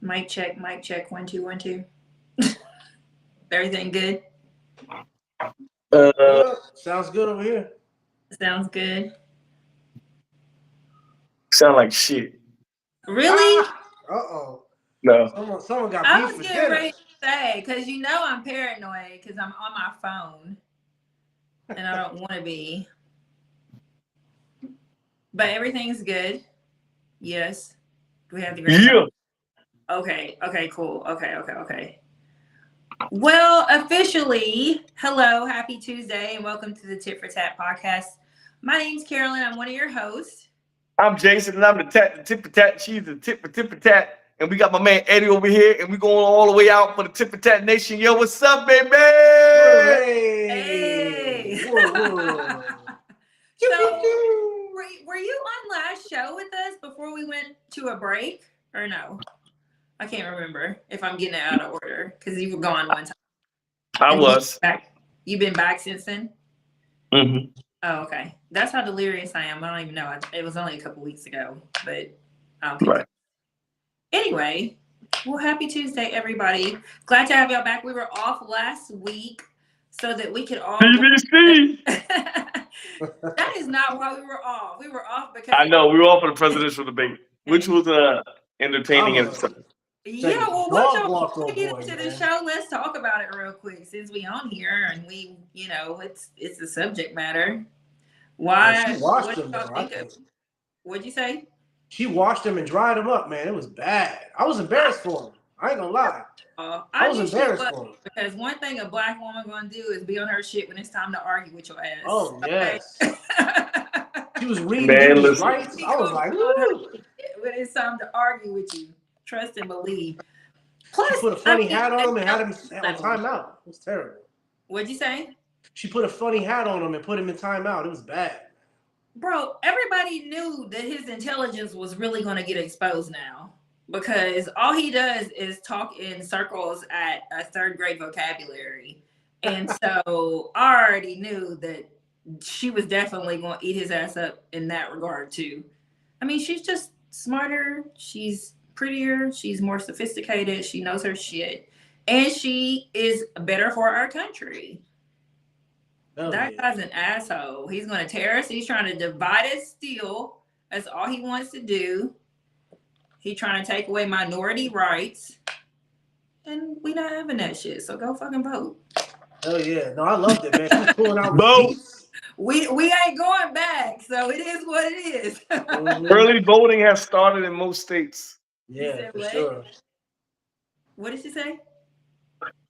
Mic check, mic check. 1 2 1 2. Everything good? Uh, Yeah, sounds good over here. Sounds good. sound like shit. Really? Ah, uh-oh. No. Someone got I beef was for getting dinner. ready to say, because I'm paranoid because I'm on my phone and I don't want to be. But everything's good. Yes. We have the great time. Yeah. Okay. Okay, cool. Okay. Well, officially, hello, happy Tuesday, and welcome to the Tit for Tat podcast. My name's Carolyn. I'm one of your hosts. I'm Jason, and I'm the tip for tat. She's the tip for tat. And we got my man Eddie over here, and we going all the way out for the tip for tat nation. Yo, what's up, baby? Hooray! Hey. Whoa, whoa. Pew, pew, So, pew. were you on last show with us before we went to a break, or no? I can't remember if I'm getting it out of order because you were gone one time. I And then was. you've been back since then? Mm-hmm. Oh, okay. That's how delirious I am. I don't even know. It was only a couple weeks ago, but okay. Right. Anyway, well, happy Tuesday, everybody. Glad to have y'all back. We were off last week so that we could all go. BBC. That is not why we were off. We were off because I know we were all for the presidential debate, which was entertaining I'm in a itself. yeah, well, what dog y'all walked want to old get boy, into the man. show? Let's talk about it real quick since we on here and we, it's the subject matter. Man, she Why? washed What do them y'all though. I think of? think What'd you say? she washed them and dried them up, man. It was bad. I was embarrassed for him. I ain't gonna lie. I I was knew she embarrassed was for him. because one thing a black woman gonna do is be on her shit when it's time to argue with your ass. Oh Okay. yes. She was reading Man, dudes' listen. rights. She I was gonna like, be on her woo. shit when it's time to argue with you. Trust and believe. She Plus, put a I funny mean, hat on him and had him on level. timeout. It was terrible. What'd you say? She put a funny hat on him and put him in timeout. It was bad. Bro, everybody knew that his intelligence was really going to get exposed now because all he does is talk in circles at a third grade vocabulary. And so I already knew that she was definitely going to eat his ass up in that regard, too. I mean, she's just smarter. She's prettier. She's more sophisticated. She knows her shit. And she is better for our country. Hell That yeah. guy's an asshole. He's going to tear us. He's trying to divide us still. That's all he wants to do. He's trying to take away minority rights. And we not having that shit. So go fucking vote. Hell yeah. No, I loved it, man. She was pulling out Vote. receipts. We ain't going back. So it is what it is. Mhm. Early voting has started in most states. You Yeah, said for what? sure. What did she say?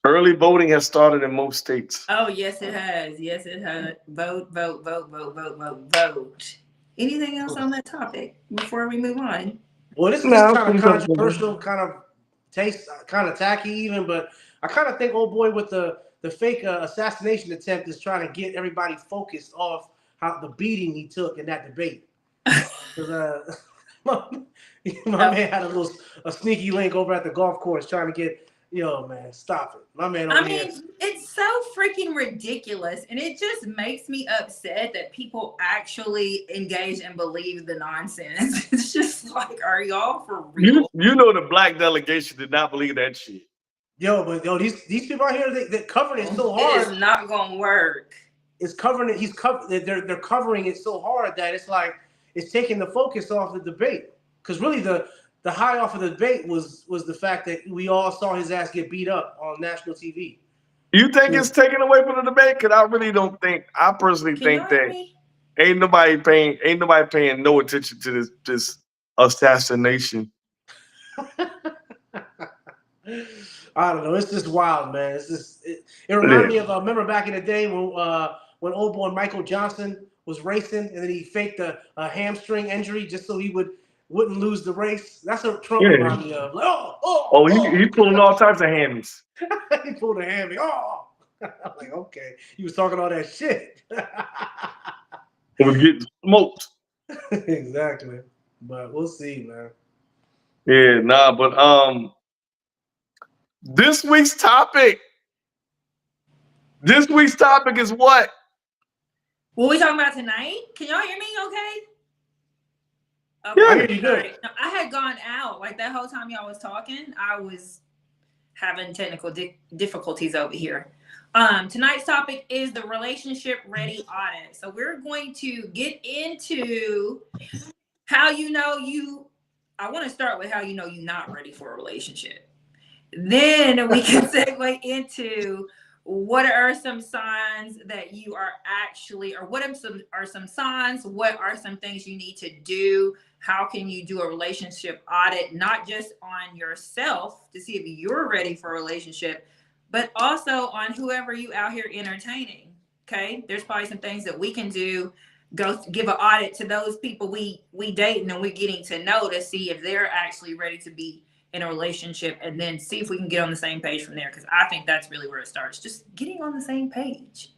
Early voting has started in most states. Oh, yes, it has. Yes, it has. Vote, vote, vote, vote, vote, vote, vote. Anything else on that topic before we move on? Well, this is No, kind of pretty comfortable. controversial, kind of taste, kind of tacky even, but I kind of think old boy with the fake assassination attempt is trying to get everybody focused off how the beating he took in that debate. Because my, my Oh, man had a sneaky link over at the golf course trying to get, yo, man, stop it. My man over I here. mean, it's so freaking ridiculous. And it just makes me upset that people actually engage and believe the nonsense. It's just like, are y'all for You real? you know the black delegation did not believe that shit. Yo, but yo, these people out here they covered it so It is hard. not going to work. It's covering it. They're covering it so hard that it's like it's taking the focus off the debate. Because really the high off of the debate was the fact that we all saw his ass get beat up on national TV. You think it's taken away from the debate? Because I really don't think. I personally Can y'all think hear that me? ain't nobody paying no attention to this assassination. I don't know. It's just wild, man. It's just it reminded me of remember back in the day when old boy Michael Johnson was racing and then he faked a hamstring injury just so he wouldn't lose the race. That's what Trump Yeah. reminded me of. Like, Oh, he pulling all types of hammies. he pulled a hammy. Oh, I'm like, okay, he was talking all that shit. It was getting smoked. Exactly, but we'll see, man. Yeah, nah, but this week's topic. This week's topic is what? What we talking about tonight? Can y'all hear me okay? Okay. I Yeah. hear you good. Right. No, I had gone out like that whole time y'all was talking. I was having technical difficulties over here. Tonight's topic is the relationship ready audit. So we're going to get into how you know you. I want to start with how you know you're not ready for a relationship. Then we can segue into what are some signs that you are actually, or what are some signs, what are some things you need to do, how can you do a relationship audit, not just on yourself to see if you're ready for a relationship, but also on whoever you out here entertaining. Okay, there's probably some things that we can do. Go give an audit to those people we dating and we're getting to know to see if they're actually ready to be in a relationship, and then see if we can get on the same page from there, because I think that's really where it starts, just getting on the same page.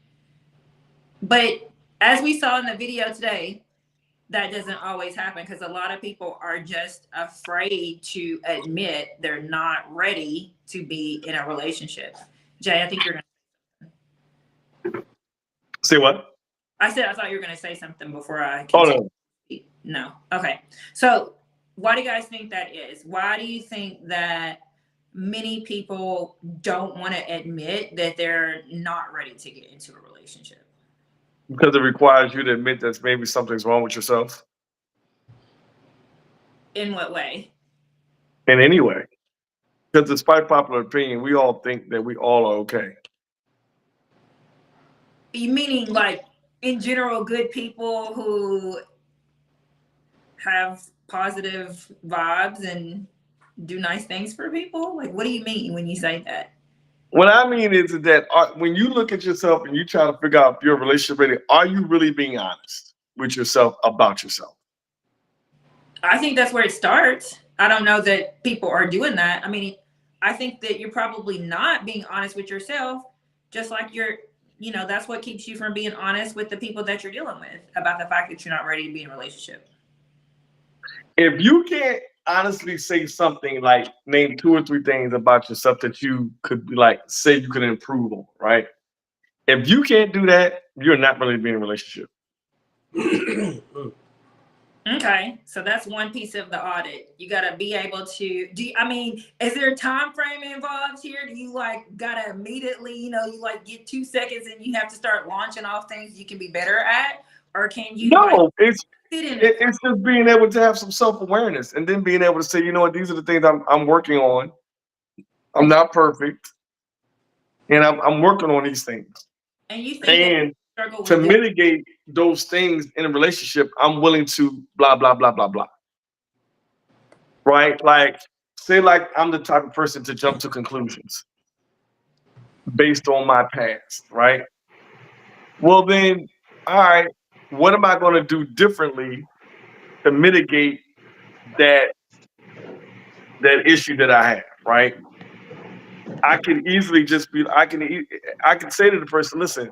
But as we saw in the video today, that doesn't always happen because a lot of people are just afraid to admit they're not ready to be in a relationship. Jay, I think you're gonna Say what? I thought you were gonna say something before I Oh continue. no. No. Okay. So why do you guys think that is? Why do you think that many people don't want to admit that they're not ready to get into a relationship? Because it requires you to admit that maybe something's wrong with yourself. In what way? In any way. Because despite popular opinion, we all think that we all are okay. You meaning like in general, good people who have positive vibes and do nice things for people? Like, what do you mean when you say that? What I mean is that when you look at yourself and you try to figure out if your relationship ready, are you really being honest with yourself about yourself? I think that's where it starts. I don't know that people are doing that. I mean, I think that you're probably not being honest with yourself, just like that's what keeps you from being honest with the people that you're dealing with about the fact that you're not ready to be in a relationship. If you can't honestly say something like name 2 or 3 things about yourself that you could be like say you could improve on, right? If you can't do that, you're not really being in a relationship. Okay, so that's one piece of the audit. You got to be able to is there a time frame involved here? Do you like got to immediately, you like get 2 seconds and you have to start launching off things you can be better at? Or can you like No, sit in it? it's just being able to have some self-awareness and then being able to say, you know what, these are the things I'm working on. I'm not perfect, and I'm working on these things. And you think that And struggle to with this? mitigate those things in a relationship, I'm willing to blah blah blah blah blah. Right? Like, say like I'm the type of person to jump to conclusions based on my past, right? Well then, all right, what am I going to do differently to mitigate that issue that I have, right? I can easily just be I can say to the person, listen,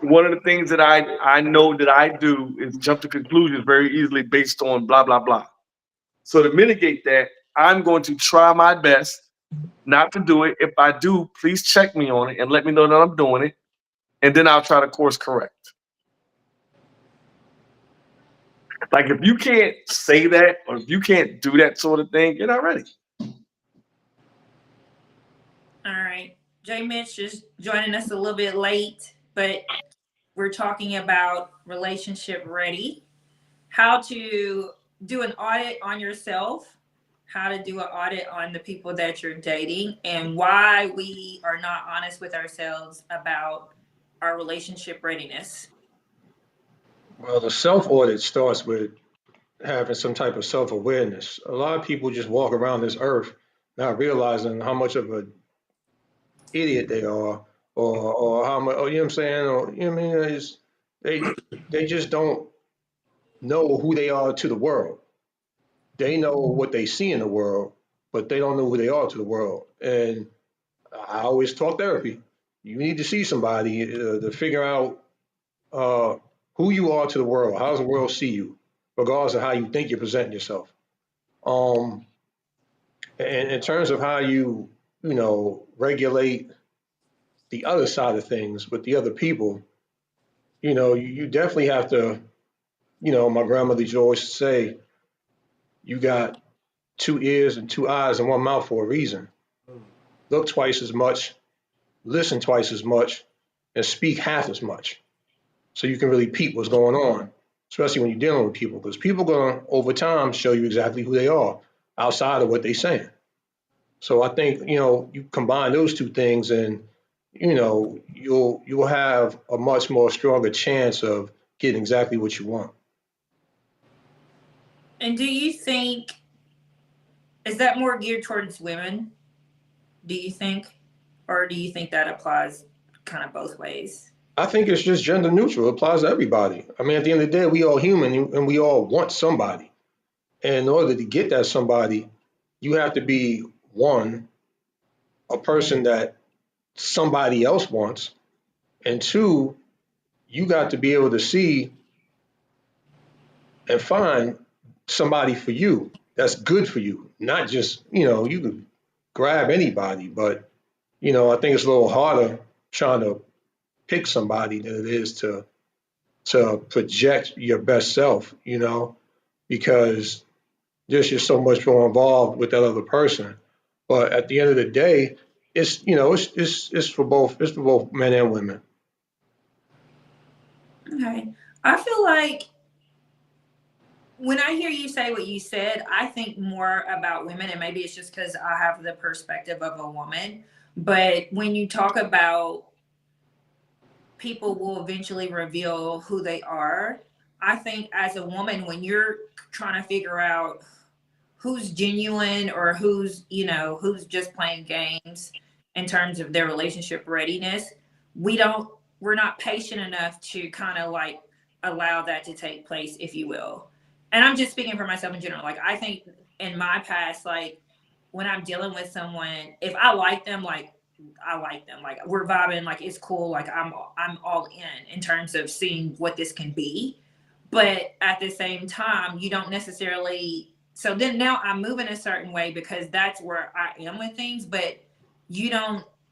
one of the things that I know that I do is jump to conclusions very easily based on blah blah blah. So to mitigate that, I'm going to try my best not to do it. If I do, please check me on it and let me know that I'm doing it, and then I'll try to course correct. Like if you can't say that or if you can't do that sort of thing, you're not ready. All right. Jay Mitch is joining us a little bit late, but we're talking about relationship ready, how to do an audit on yourself, how to do an audit on the people that you're dating, and why we are not honest with ourselves about our relationship readiness. Well, the self audit starts with having some type of self awareness. A lot of people just walk around this earth not realizing how much of an idiot they are, or how much, or, you know what I'm saying, or you know what I mean. They they just don't know who they are to the world. They know what they see in the world, but they don't know who they are to the world. And I always talk therapy. You need to see somebody to figure out uh, who you are to the world. How does the world see you, regardless of how you think you're presenting yourself? Um, and in terms of how regulate the other side of things with the other people, you definitely have to. My grandmother used to always say, You got 2 ears and 2 eyes and 1 mouth for a reason. Look twice as much, listen twice as much, and speak half as much. So you can really peep what's going on, especially when you're dealing with people, because people are going to, over time, show you exactly who they are outside of what they're saying. So I think, you combine those two things and, you'll have a much more stronger chance of getting exactly what you want. And do you think, is that more geared towards women? Do you think? Or do you think that applies kind of both ways? I think it's just gender neutral. It applies to everybody. I mean, at the end of the day, we all human and we all want somebody. And in order to get that somebody, you have to be one, a person that somebody else wants, and two, you got to be able to see and find somebody for you that's good for you. Not just, you can grab anybody, but I think it's a little harder trying to pick somebody than it is to project your best self, because there's just so much more involved with that other person. But at the end of the day, it's for both men and women. Okay. I feel like when I hear you say what you said, I think more about women, and maybe it's just because I have the perspective of a woman. But when you talk about people will eventually reveal who they are, I think as a woman, when you're trying to figure out who's genuine or who's just playing games in terms of their relationship readiness, we're not patient enough to kind of like allow that to take place, if you will. And I'm just speaking for myself in general. Like, I think in my past, like when I'm dealing with someone, if I like them, like I like them, like we're vibing, like it's cool, like I'm all in terms of seeing what this can be. But at the same time, you don't necessarily, so then now I'm moving a certain way because that's where I am with things, but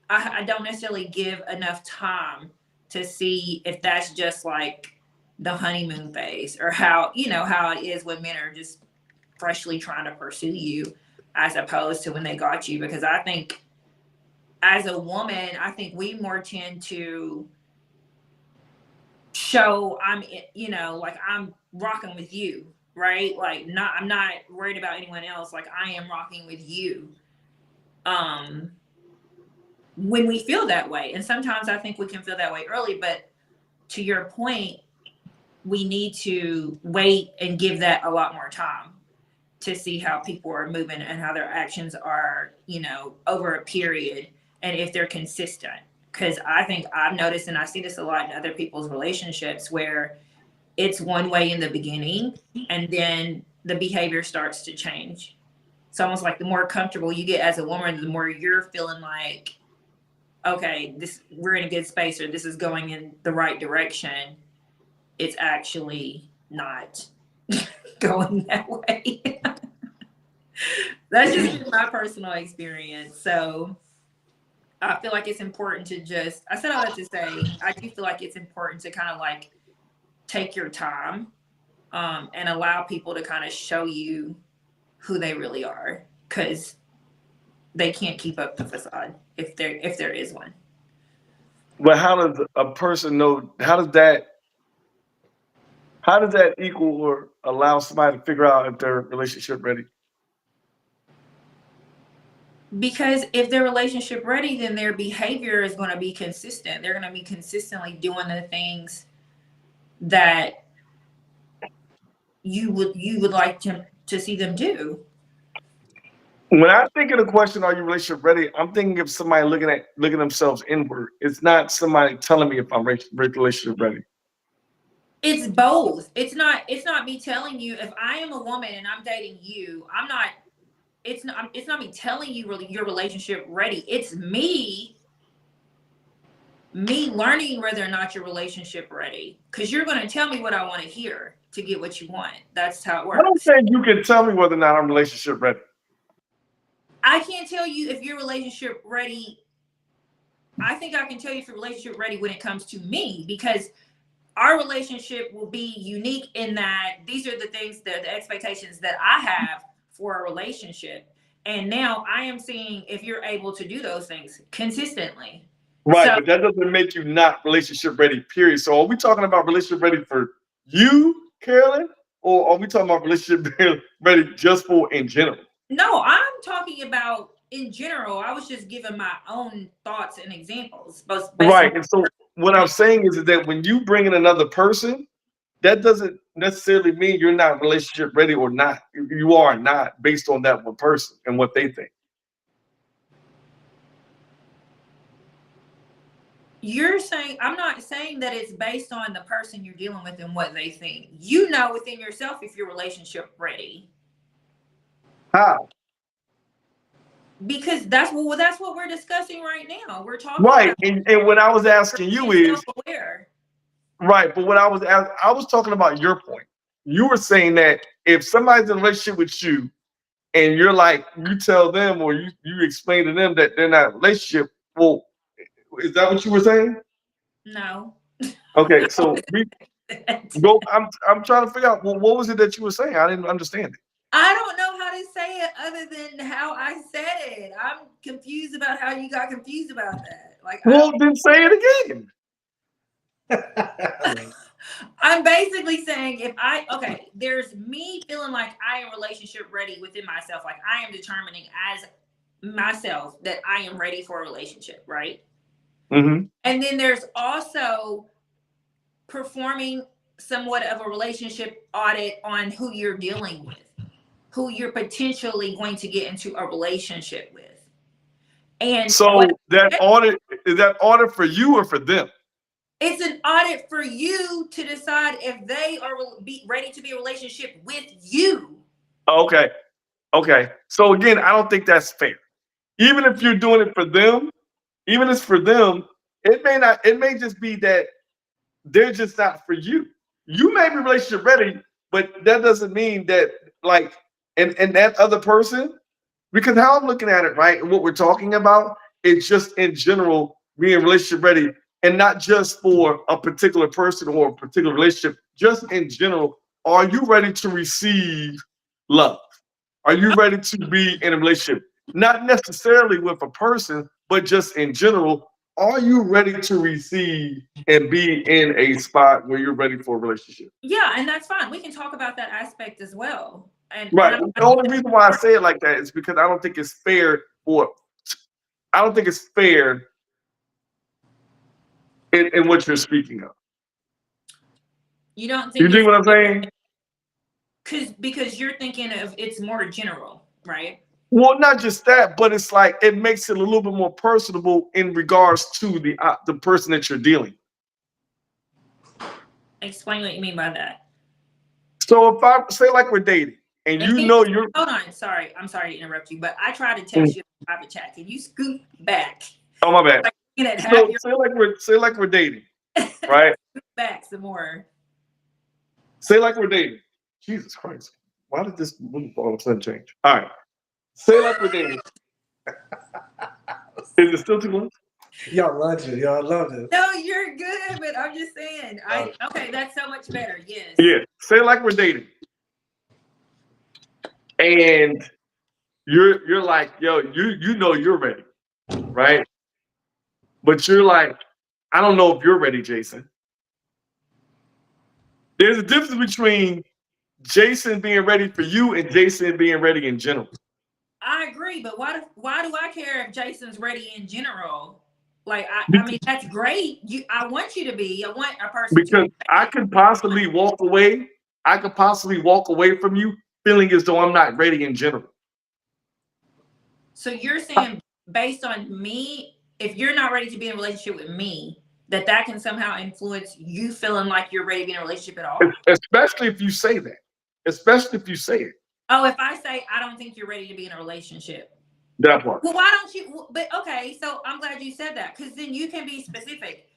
I don't necessarily give enough time to see if that's just like the honeymoon phase, or how it is when men are just freshly trying to pursue you as opposed to when they got you. Because I think as a woman, I think we more tend to show like I'm rocking with you, right? Like I'm not worried about anyone else. Like I am rocking with you. When we feel that way, and sometimes I think we can feel that way early, but to your point, we need to wait and give that a lot more time to see how people are moving and how their actions are, over a period, and if they're consistent. Because I think I've noticed, and I see this a lot in other people's relationships, where it's one way in the beginning and then the behavior starts to change. It's almost like the more comfortable you get as a woman, the more you're feeling like, okay, we're in a good space, or this is going in the right direction. It's actually not going that way. That's just my personal experience. So I feel like it's important to I said all that to say, I do feel like it's important to kind of like take your time, and allow people to kind of show you who they really are, because they can't keep up the facade if there is one. But how does a person know? How does that equal or allow somebody to figure out if their relationship ready? Because if their relationship ready, then their behavior is going to be consistent. They're going to be consistently doing the things that you would like to see them do. When I think of the question, "Are you relationship ready?" I'm thinking of somebody looking themselves inward. It's not somebody telling me if I'm relationship ready. It's both. It's not me telling you. If I am a woman and I'm dating you, it's not me telling you really your relationship ready. It's me learning whether or not your relationship ready, because you're going to tell me what I want to hear to get what you want. That's how it I don't works. think you can tell me whether or not I'm relationship ready. I can't tell you if your relationship ready. I think I can tell you if your relationship ready when it comes to me, because our relationship will be unique in that these are the things that the expectations that I have for a relationship. And now I am seeing if you're able to do those things consistently. Right, So but that doesn't make you not relationship ready, period. So are we talking about relationship ready for you, Carolyn? Or are we talking about relationship ready just for in general? no, I'm talking about in general. I was just giving my own thoughts and examples based on Right. And so what I'm saying is that when you bring in another person, that doesn't necessarily mean you're not relationship ready or not. You are not based on that one person and what they think. you're saying. I'm not saying that it's based on the person you're dealing with and what they think. You know within yourself if you're relationship ready. How? Because that's what we're discussing right now. We're talking Right. about And what I was asking you being is self-aware. right, but what I was talking about your point. You were saying that if somebody's in a relationship with you and you're like you tell them or you explain to them that they're not in a relationship, well, is that what you were saying? No. Okay, so we go. I'm trying to figure out what was it that you were saying? I didn't understand it. I don't know how to say it other than how I said it. I'm confused about how you got confused about that. Like I Well, don't. then say it again. I'm basically saying if there's me feeling like I am relationship ready within myself. Like I am determining as myself that I am ready for a relationship, right? Mm-hmm. And then there's also performing somewhat of a relationship audit on who you're dealing with, who you're potentially going to get into a relationship with. And what So that audit is that audit for you or for them? it's an audit for you to decide if they are be ready to be in a relationship with you. Okay. Okay. So again, I don't think that's fair. Even if you're doing it for them, even if it's for them, it may not. It may just be that they're just not for you. You may be relationship ready, but that doesn't mean that like and that other person, because how I'm looking at it, right, and what we're talking about, it's just in general being relationship ready, and not just for a particular person or a particular relationship. Just in general, are you ready to receive love? Are you ready to be in a relationship? Not necessarily with a person, but just in general. Are you ready to receive and be in a spot where you're ready for a relationship? Yeah, and that's fine. We can talk about that aspect as well. And Right. I'm The only reason why I say it like that is because I don't think it's fair for I don't think it's fair in what you're speaking of. you don't You think dig it's what I'm saying? because you're thinking of it's more general, right? Well, not just that, but it's like it makes it a little bit more personable in regards to the person that you're dealing. Explain what you mean by that. So if I say like we're dating, and And you can know you, you're hold on, sorry, I'm sorry to interrupt you, but I tried to mm, text you in private chat. Can you scoot back? oh my bad. Like you know, have So your say like we're dating, right? back some more. Say like we're dating. Jesus Christ. Why did this move all of a sudden change? All right. Say like we're dating. Is it still too much? Y'all love it. Y'all love it. No, you're good, but I'm just saying. Uh, Okay, that's so much better. Yes. Yeah. Say like we're dating. And you're like, yo, you know you're ready, right? But you're like, I don't know if you're ready, Jason. There's a difference between Jason being ready for you and Jason being ready in general. I agree, but why do I care if Jason's ready in general? Like I Be- mean that's great. I want you to be. I want a person to Because be ready. I could possibly walk away from you feeling as though I'm not ready in general. So you're saying based on me, if you're not ready to be in a relationship with me, that can somehow influence you feeling like you're ready to be in a relationship at all? Especially if you say that. Especially if you say it. Oh, if I say I don't think you're ready to be in a relationship. That part. Well, why don't you? But okay, so I'm glad you said that because then you can be specific.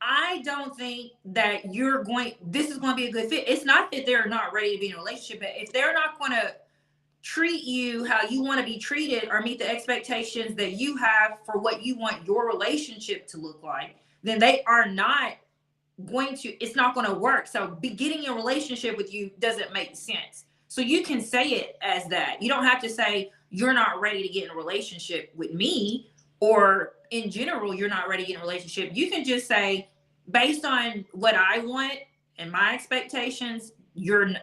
I don't think that this is going to be a good fit. It's not that they're not ready to be in a relationship, but if they're not going to treat you how you want to be treated or meet the expectations that you have for what you want your relationship to look like, then they are not it's not going to work. So getting in a relationship with you doesn't make sense. So you can say it as that. You don't have to say you're not ready to get in a relationship with me, or in general, you're not ready to get in a relationship. You can just say, based on what I want and my expectations,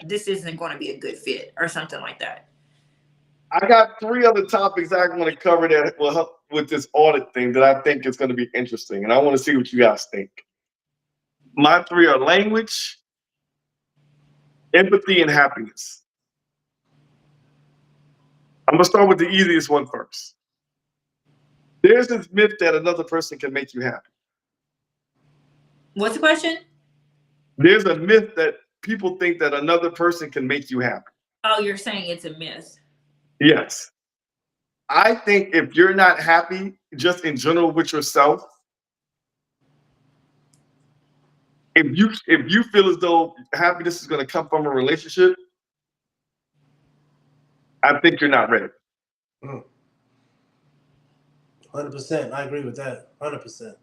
this isn't going to be a good fit, or something like that. I got 3 other topics I want to cover that will help with this audit thing that I think is going to be interesting, and I want to see what you guys think. My 3 are language, empathy, and happiness. I'm gonna start with the easiest one first. There's this myth that another person can make you happy. What's the question? There's a myth that people think that another person can make you happy. Oh, you're saying it's a myth. Yes. I think if you're not happy just in general with yourself, if you feel as though happiness is going to come from a relationship, I think you're not ready. 100%. I agree with that. 100%.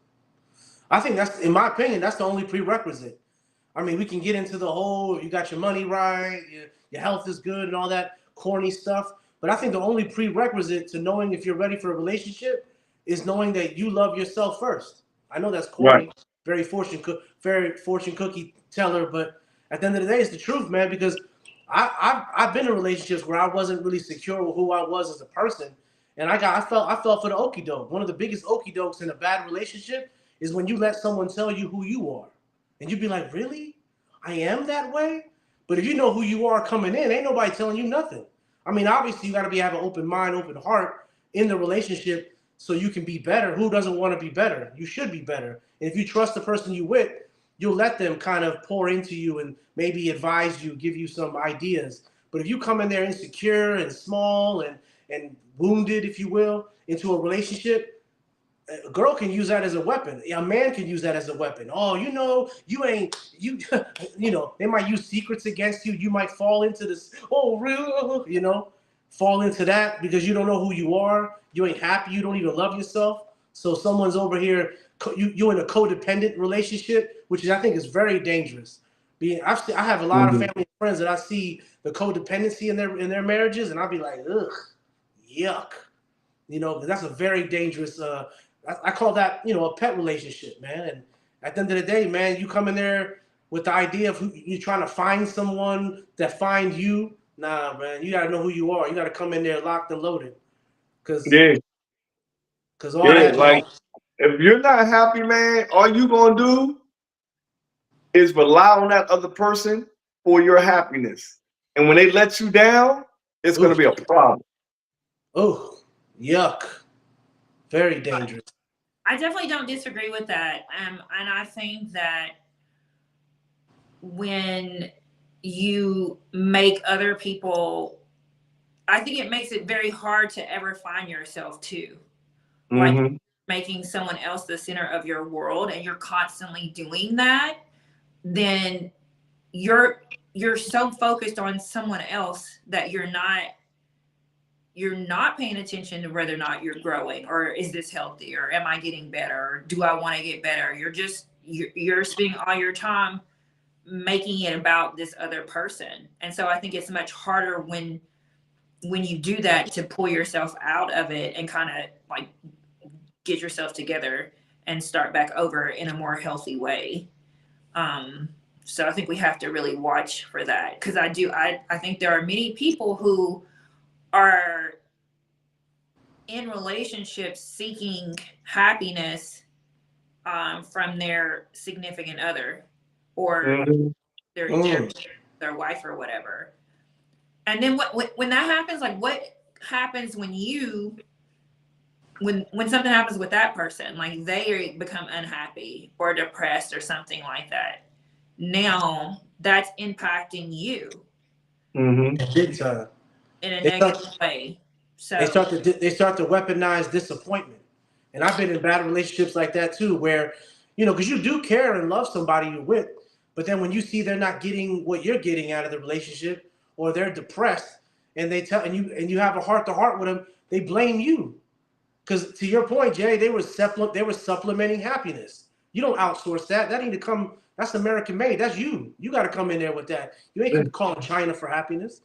I think that's, in my opinion, that's the only prerequisite. I mean, we can get into the whole, you got your money right, your health is good, and all that corny stuff. But I think the only prerequisite to knowing if you're ready for a relationship is knowing that you love yourself first. I know that's corny, Right. very fortune cookie teller, but at the end of the day, it's the truth, man. Because I've been in relationships where I wasn't really secure with who I was as a person, and I fell for the okie doke. One of the biggest okie dokes in a bad relationship is when you let someone tell you who you are, and you'd be like, really? I am that way? But if you know who you are coming in, ain't nobody telling you nothing. I mean, obviously, you got to have an open mind, open heart in the relationship so you can be better. Who doesn't want to be better? You should be better. And if you trust the person you with, you'll let them kind of pour into you and maybe advise you, give you some ideas. But if you come in there insecure and small and wounded, if you will, into a relationship, a girl can use that as a weapon. A man can use that as a weapon. Oh, you ain't you. They might use secrets against you. You might fall into this. Oh, real. Fall into that because you don't know who you are. You ain't happy. You don't even love yourself. So someone's over here. You in a codependent relationship, which I think is very dangerous. I have a lot of Mhm. family friends that I see the codependency in their marriages, and I'll be like, ugh, yuck. That's a very dangerous. I call that a pet relationship, man. And at the end of the day, man, you come in there with the idea of who you're trying to find someone that find you. Nah, man, you gotta know who you are. You gotta come in there locked and loaded, cause Yeah, all yeah. that. Like if you're not happy, man, all you gonna do is rely on that other person for your happiness. And when they let you down, it's gonna Oof, be a problem. oh, yuck, very dangerous. I definitely don't disagree with that. And I think that when you make other people, I think it makes it very hard to ever find yourself too. Like Hmm. making someone else the center of your world, and you're constantly doing that, then you're so focused on someone else that you're not paying attention to whether or not you're growing, or is this healthy, or am I getting better, or do I want to get better. You're spending all your time making it about this other person. And so I think it's much harder when you do that to pull yourself out of it and kind of like get yourself together and start back over in a more healthy way. um so I think we have to really watch for that, because I think there are many people who are in relationships seeking happiness from their significant other, or Hmm. their Mm. their wife or whatever. And then when that happens, like what happens when something happens with that person, like they become unhappy or depressed or something like that. Now that's impacting you Hmm. Big time. in a They negative start. way. They So start to weaponize disappointment, and I've been in bad relationships like that too, where because you do care and love somebody you're with, but then when you see they're not getting what you're getting out of the relationship, or they're depressed, and you have a heart to heart with them, they blame you. Because to your point, Jay, they were supplementing happiness. You don't outsource that. That need to come That's American made. That's you. You got to come in there with that. You ain't calling China for happiness.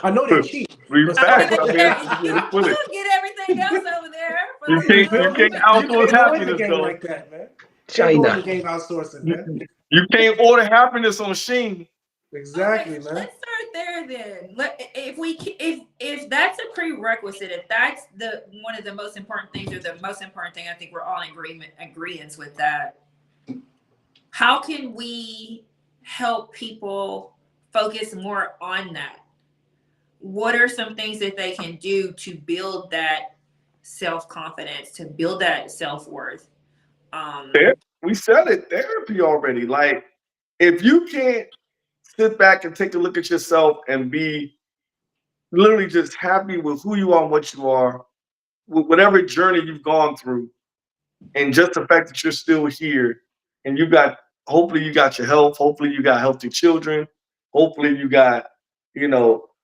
I know they cheap, We but I was facts. still, gonna I mean, say you put it. get everything else over there for You the can't feel you me? can't You outsource can't go in the happiness game though. like that, man. Can't go in the China. game outsourcing, You, man. you can't order happiness on Sheen. Okay, Exactly, man. let's start there then. If that's a prerequisite, if that's the one of the most important things, or the most important thing, I think we're all in agreements with that. How can we help people focus more on that? What are some things that they can do to build that self-confidence, to build that self-worth? There, we said it, therapy already. Like, if you can't sit back and take a look at yourself and be literally just happy with who you are and what you are, with whatever journey you've gone through, and just the fact that you're still here, and you got, hopefully you got your health, hopefully you got healthy children, hopefully you got,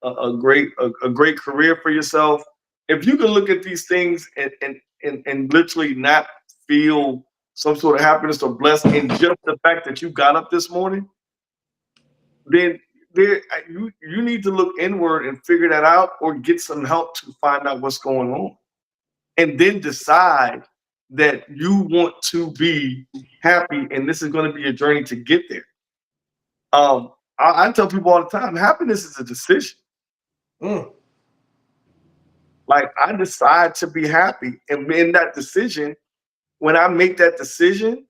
a great career for yourself. If you can look at these things and literally not feel some sort of happiness or blessed in just the fact that you got up this morning, then you need to look inward and figure that out, or get some help to find out what's going on, and then decide that you want to be happy, and this is going to be a journey to get there. I tell people all the time, happiness is a decision. Mm. Like, I decide to be happy, and in that decision, when I make that decision,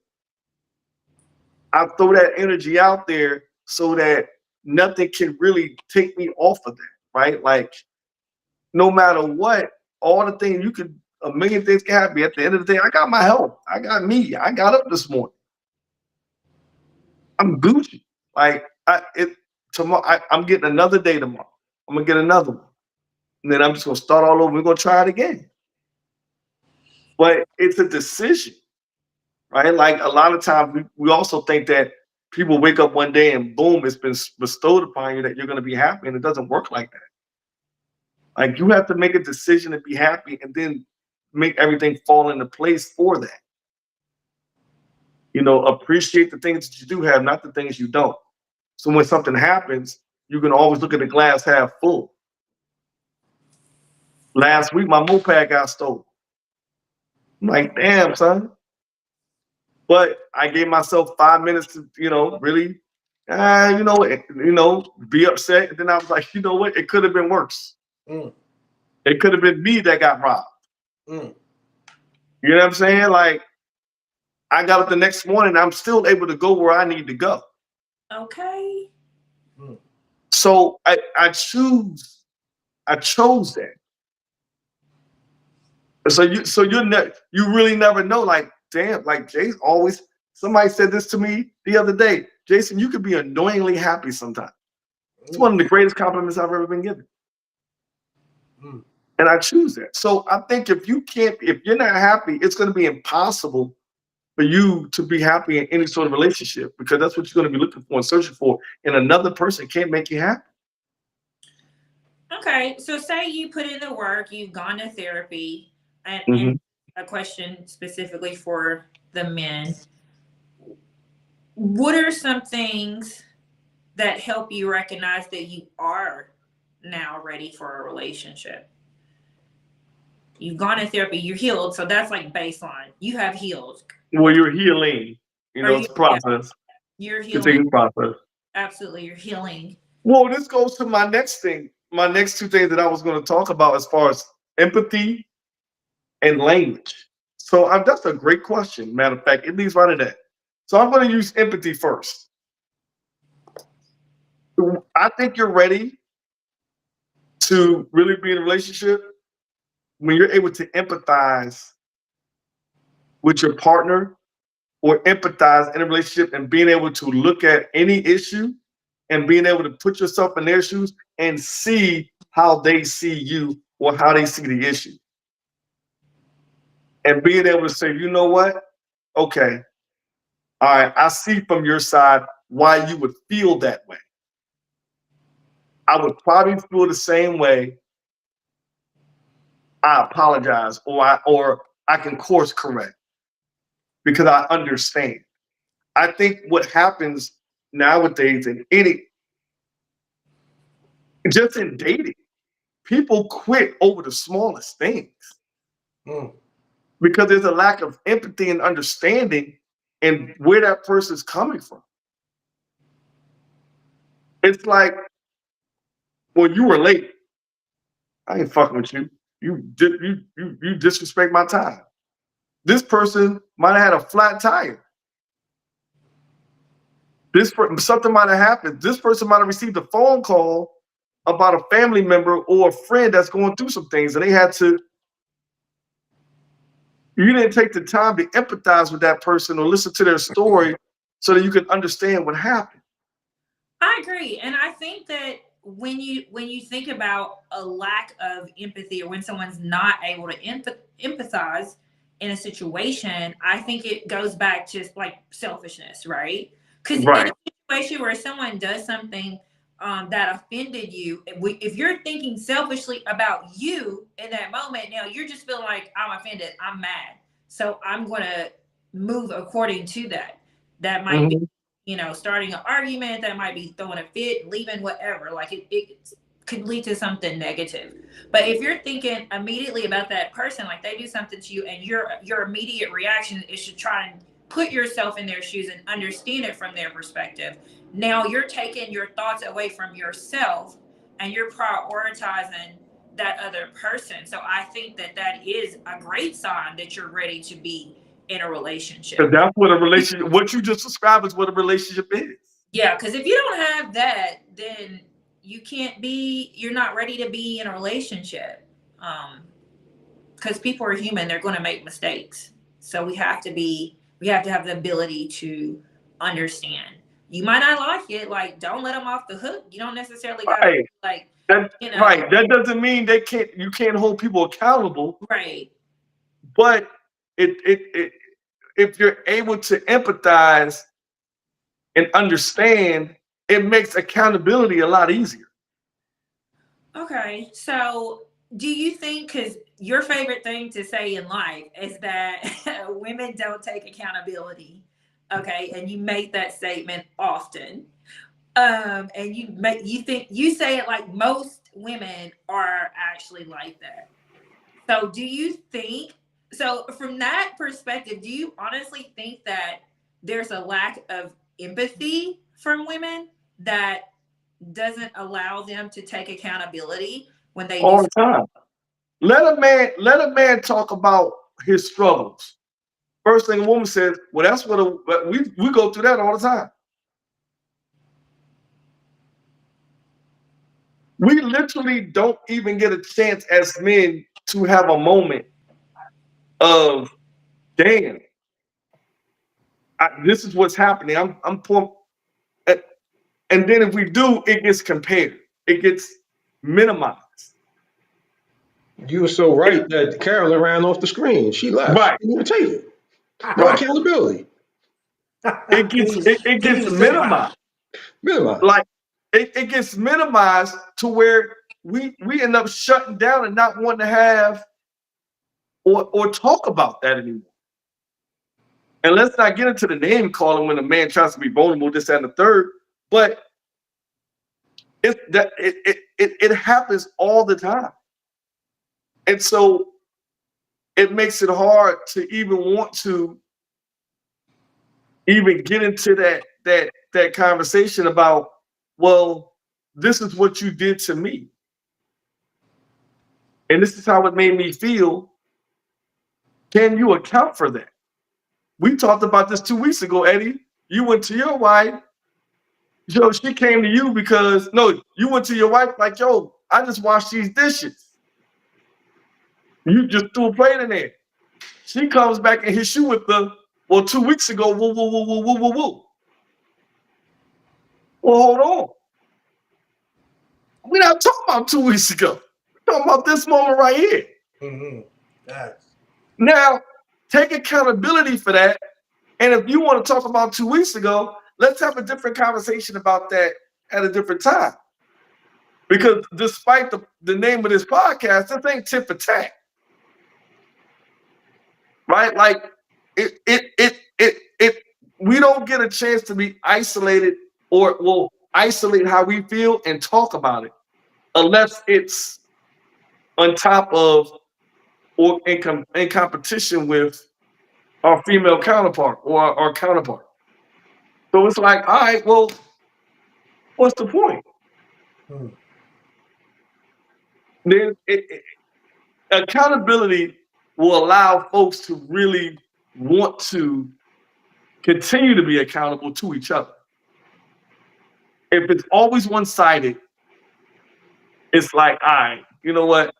I throw that energy out there so that nothing can really take me off of that, right? Like, no matter what, all the things you could, a million things can happen. At the end of the day, I got my health. I got me. I got up this morning. I'm Gucci. Like, tomorrow, I'm getting another day tomorrow. I'm gonna get another one, and then I'm just gonna start all over. We're gonna try it again. But it's a decision, right? Like, a lot of times we also think that people wake up one day and boom, it's been bestowed upon you that you're gonna be happy, and it doesn't work like that. Like, you have to make a decision to be happy, and then make everything fall into place for that. Appreciate the things that you do have, not the things you don't. So when something happens, you can always look at the glass half full. Last week, my moped got stolen. I'm like, damn, son. But I gave myself 5 minutes to, really, be upset. And then I was like, you know what? It could have been worse. Mm. It could have been me that got robbed. Mm. You know what I'm saying? Like, I got up the next morning, I'm still able to go where I need to go. Okay. Mm. So I chose that. You really never know. Like, damn, like, Jason always, somebody said this to me the other day. Jason, you could be annoyingly happy sometimes. It's one of the greatest compliments I've ever been given. Mm. And I choose that. So I think if you're not happy, it's going to be impossible for you to be happy in any sort of relationship, because that's what you're going to be looking for and searching for. And another person can't make you happy. Okay. So say you put in the work, you've gone to therapy, and Mhm. a question specifically for the men. What are some things that help you recognize that you are now ready for a relationship? You've gone to therapy, you're healed, so that's like baseline. You have healed. Well, you're healing. Are It's you? a Yeah, process. you're It's healing. a process. Absolutely, you're healing. Well, this goes to my next thing. My next two things that I was going to talk about, as far as empathy and language. So that's a great question. Matter of fact, it leads right to that. So I'm going to use empathy first. I think you're ready to really be in a relationship when you're able to empathize with your partner, or empathize in a relationship, and being able to look at any issue and being able to put yourself in their shoes and see how they see you, or how they see the issue. And being able to say, you know what? Okay, all right, I see from your side why you would feel that way. I would probably feel the same way. I apologize, or I can course correct, because I understand. I think what happens nowadays just in dating, people quit over the smallest things Mm. because there's a lack of empathy and understanding and where that person's coming from. It's like, well, you were late. I ain't fucking with you. You disrespect my time. This person might have had a flat tire. Something might have happened. This person might have received a phone call about a family member or a friend that's going through some things, and you didn't take the time to empathize with that person or listen to their story so that you can understand what happened. I agree, and I think that when you think about a lack of empathy or when someone's not able to empathize in a situation, I think it goes back to like selfishness, right? Because in Right. a situation where someone does something that offended you, if you're thinking selfishly about you in that moment, now you're just feeling like I'm offended, I'm mad, so I'm going to move according to that. That might be, Mhm. starting an argument, that might be throwing a fit, leaving, whatever. Like it could lead to something negative. But if you're thinking immediately about that person, like they do something to you, and your immediate reaction is to try and put yourself in their shoes and understand it from their perspective. Now you're taking your thoughts away from yourself and you're prioritizing that other person. So I think that that is a great sign that you're ready to be in a relationship. Because that's what a relationship, what you just described is what a relationship is. Yeah, because if you don't have that, then you're not ready to be in a relationship. Because people are human, they're going to make mistakes. So we have to have the ability to understand. You might not like it, like don't let them off the hook. You don't necessarily got to Right. like, Right. That doesn't mean you can't hold people accountable, right. but it if you're able to empathize and understand, it makes accountability a lot easier. Okay, so do you think, because your favorite thing to say in life is that women don't take accountability, okay, and you make that statement often, and you say it like most women are actually like that. So do you think, so from that perspective, do you honestly think that there's a lack of empathy from women that doesn't allow them to take accountability when they do? All the time. Let a man talk about his struggles. First thing a woman says, well, that's we go through that all the time. We literally don't even get a chance as men to have a moment of, damn, this is what's happening. I'm poor. And then if we do, it gets compared. It gets minimized. You were so right that Carolyn ran off the screen. She left. She Right, didn't even take it. No right. accountability. It Didn't gets even say bye. minimized. Minimize. Like it gets minimized to where we end up shutting down and not wanting to have or talk about that anymore. And let's not get into the name calling when a man tries to be vulnerable, this, that, and the third. But it happens all the time. And so it makes it hard to even want to even get into that conversation about, well, this is what you did to me. And this is how it made me feel. Can you account for that? We talked about this 2 weeks ago, Eddie. You went to your wife. Yo, she came to you because no, you went to your wife like, yo, I just washed these dishes. You just threw a plate in there. She comes back and hits you with well, 2 weeks ago, woo, woo, woo, woo, woo, woo, woo. Well, hold on. We're not talking about 2 weeks ago. We're talking about this moment right here. Mm-hmm. Yes. Now, take accountability for that. And if you want to talk about 2 weeks ago, let's have a different conversation about that at a different time. Because despite the name of this podcast, this ain't tit for tat. Right? Like it we don't get a chance to be isolated or isolate how we feel and talk about it unless it's on top of or in competition with our female counterpart or our counterpart. So it's like, all right, well, what's the point? Mm. Then accountability will allow folks to really want to continue to be accountable to each other. If it's always one-sided, it's like, all right, you know what?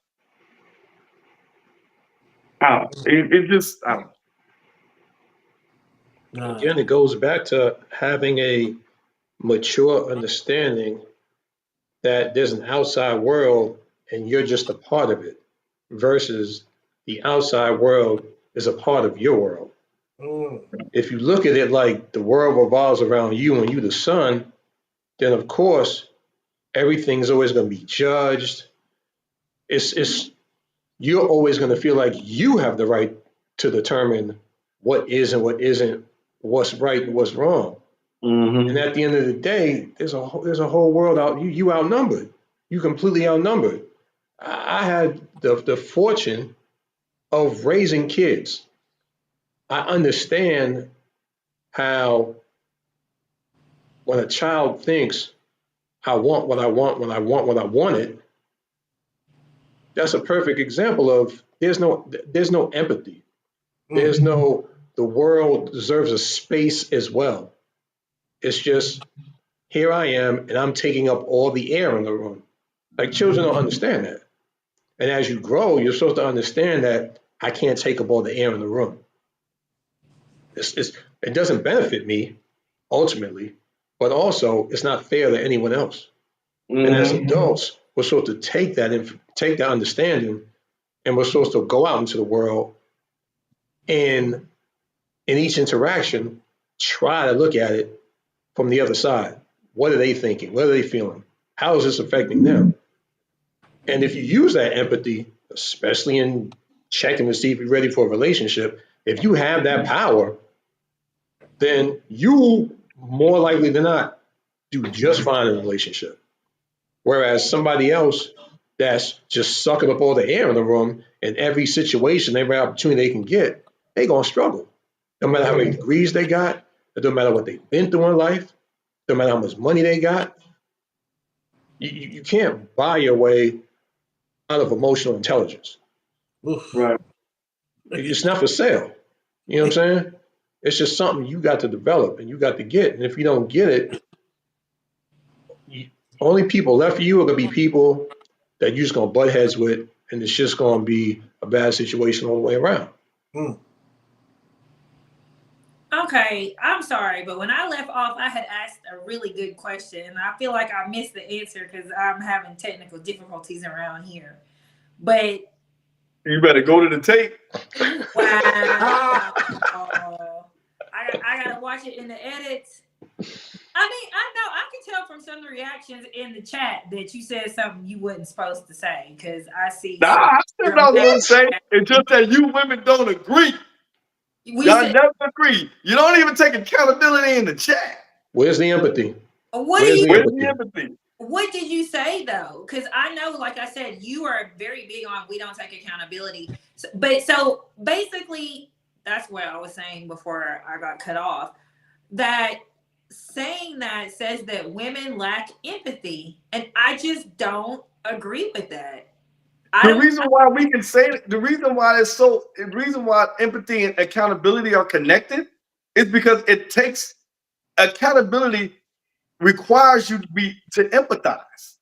I don't know. It just, I don't know. Again, it goes back to having a mature understanding that there's an outside world and you're just a part of it versus the outside world is a part of your world. Mm. If you look at it like the world revolves around you and you the sun, then of course everything's always going to be judged. It's you're always going to feel like you have the right to determine what is and what isn't, what's right and what's wrong. And at the end of the day, there's a whole world out you outnumbered. You completely outnumbered. I had the fortune of raising kids. I understand how when a child thinks, I want what I want when I want what I wanted, that's a perfect example of there's no empathy. There's no the world deserves a space as well. It's just here I am and I'm taking up all the air in the room. Like children don't understand that. And as you grow, you're supposed to understand that I can't take up all the air in the room. It doesn't benefit me ultimately, but also it's not fair to anyone else. And as adults, we're supposed to take that understanding, and we're supposed to go out into the world and in each interaction, try to look at it from the other side. What are they thinking? What are they feeling? How is this affecting them? And if you use that empathy, especially in checking to see if you're ready for a relationship, if you have that power, then you more likely than not do just fine in a relationship. Whereas somebody else that's just sucking up all the air in the room in every situation, every opportunity they can get, they gonna struggle. No matter how many degrees they got, it don't matter what they've been through in life, no matter how much money they got, you can't buy your way out of emotional intelligence. Oof. Right. It's not for sale. You know what I'm saying? It's just something you got to develop and you got to get. And if you don't get it, only people left for you are going to be people that you're just going to butt heads with, and it's just going to be a bad situation all the way around. Mm. Okay, I'm sorry, but when I left off, I had asked a really good question, and I feel like I missed the answer because I'm having technical difficulties around here. But You better go to the tape. wow, I gotta watch it in the edits. I mean, I know I can tell from some of the reactions in the chat that you said something you wasn't supposed to say because I see. Nah, I said I was gonna say. It's just that you women don't agree. Y'all never agree. You don't even take accountability in the chat. Where's the empathy? Where's the empathy? What did you say though? Because I know, like I said, you are very big on we don't take accountability. So basically, that's what I was saying before I got cut off. That saying that says that women lack empathy, and I just don't agree with that. The reason why we can say it, the reason why empathy and accountability are connected is because it takes accountability requires you to empathize.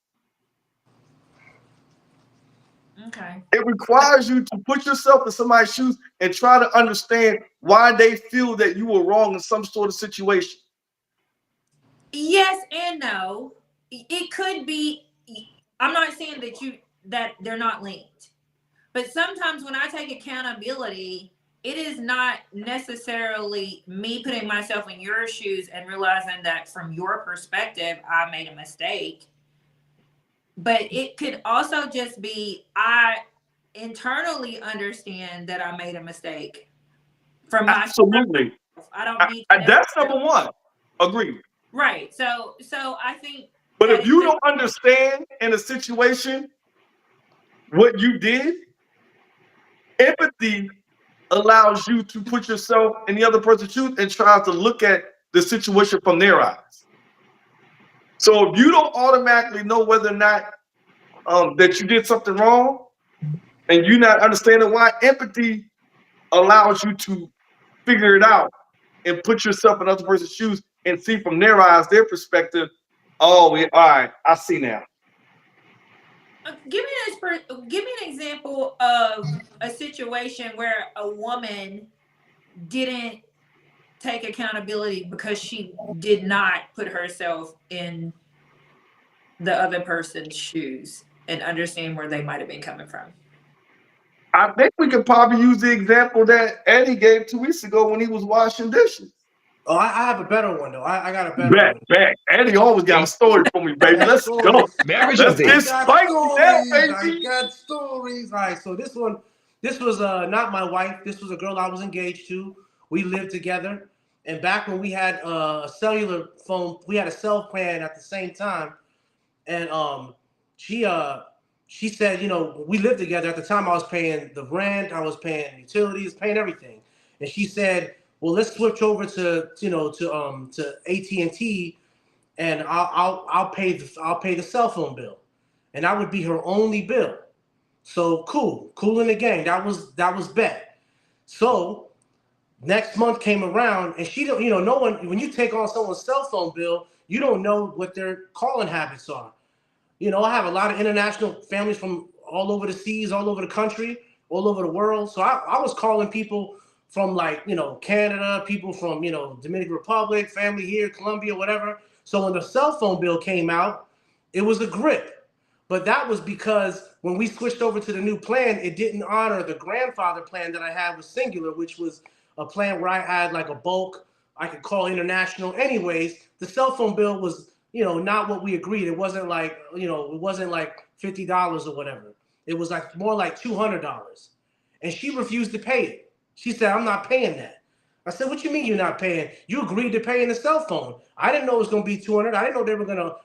Okay. It requires you to put yourself in somebody's shoes and try to understand why they feel that you were wrong in some sort of situation. Yes and no. It could be. I'm not saying that they're not linked, but sometimes when I take accountability, it is not necessarily me putting myself in your shoes and realizing that from your perspective, I made a mistake. But it could also just be I internally understand that I made a mistake from my Absolutely. I don't need to That's number one. Agreed. right. So I think But that if is you just don't understand in a situation what you did, empathy allows you to put yourself in the other person's shoes and try to look at the situation from their eyes. So if you don't automatically know whether or not that you did something wrong and you're not understanding why, empathy allows you to figure it out and put yourself in other person's shoes and see from their eyes, their perspective. Oh, yeah, all right, I see now. give me an example of a situation where a woman didn't take accountability because she did not put herself in the other person's shoes and understand where they might have been coming from. I think we could probably use the example that Eddie gave 2 weeks ago when he was washing dishes. Oh, I have a better one though. I got a better Back, one. back. Eddie always got a story for me, I baby. got Let's go. stories. Marriage Let's update. get I got spicy now, stories. I baby. got stories. All right, so this was not my wife. This was a girl I was engaged to. We lived together, and back when we had a cellular phone, we had a cell plan at the same time, and she she said, we lived together at the time. I was paying the rent, I was paying utilities, paying everything, and she said, well, let's switch over to AT&T, and I'll pay the cell phone bill, and that would be her only bill. So cool in the gang. That was bet. So next month came around, and she don't, no one, when you take on someone's cell phone bill, you don't know what their calling habits are. I have a lot of international families from all over the seas, all over the country, all over the world. So I was calling people from Canada, people from, Dominican Republic, family here, Colombia, whatever. So when the cell phone bill came out, it was a grip. But that was because when we switched over to the new plan, it didn't honor the grandfather plan that I had with Singular, which was a plan where I had like a bulk, I could call international. Anyways, the cell phone bill was, not what we agreed. It wasn't like, it wasn't like $50 or whatever. It was like more like $200. And she refused to pay it. She said, I'm not paying that. I said, what you mean you're not paying? You agreed to pay in the cell phone. I didn't know it was going to be 200. I didn't know they were going to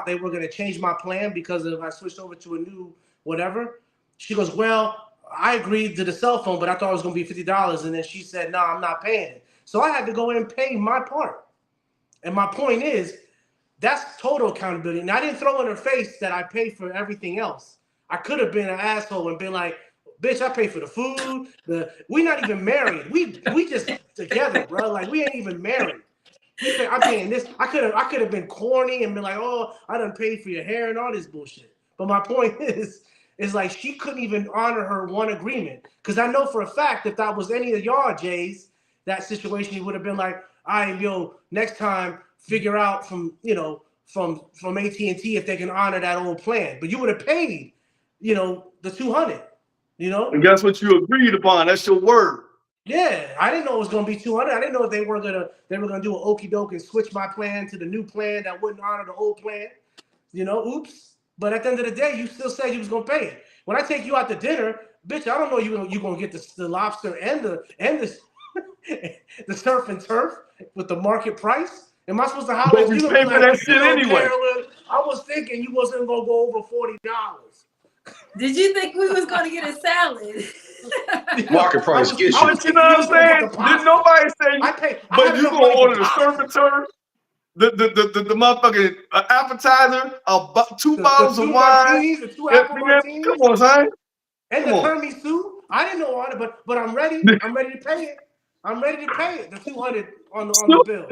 they were going to change my plan because if I switched over to a new whatever. She goes, well, I agreed to the cell phone, but I thought it was going to be $50. And then she said, no, I'm not paying it. So I had to go in and pay my part. And my point is, that's total accountability. And I didn't throw in her face that I paid for everything else. I could have been an asshole and been like, bitch, I pay for the food. We not even married. We just together, bro. Like we ain't even married. I'm paying this. I could have been corny and been like, oh, I done paid for your hair and all this bullshit. But my point is like she couldn't even honor her one agreement. Because I know for a fact if that was any of y'all Jays, that situation, he would have been like, all right, yo, next time figure out from AT&T if they can honor that old plan. But you would have paid, the 200. And guess what you agreed upon? That's your word. Yeah, I didn't know it was gonna be 200. I didn't know if they were gonna do an okey doke and switch my plan to the new plan that wouldn't honor the old plan. Oops. But at the end of the day, you still said you was gonna pay it. When I take you out to dinner, bitch, I don't know you gonna get the lobster and the the surf and turf with the market price. Am I supposed to holler But at we you and pay be for like, that shit anyway. Carolyn, I was thinking you wasn't gonna go over $40. Did you think we was going to get a salad? Market price I gets was you. You thinking know you what was I'm gonna get saying? the Did pasta. nobody say I but have you enough gonna money order for the surf pasta. and turf, the motherfucking appetizer, two The bottles of two wine. martinis, the two Yeah, apple nigga, come martinis, on, son. and Come the on. tiramisu. I didn't know all that, but I'm ready. I'm ready to pay it. I'm ready to pay it. The 200 on the bill.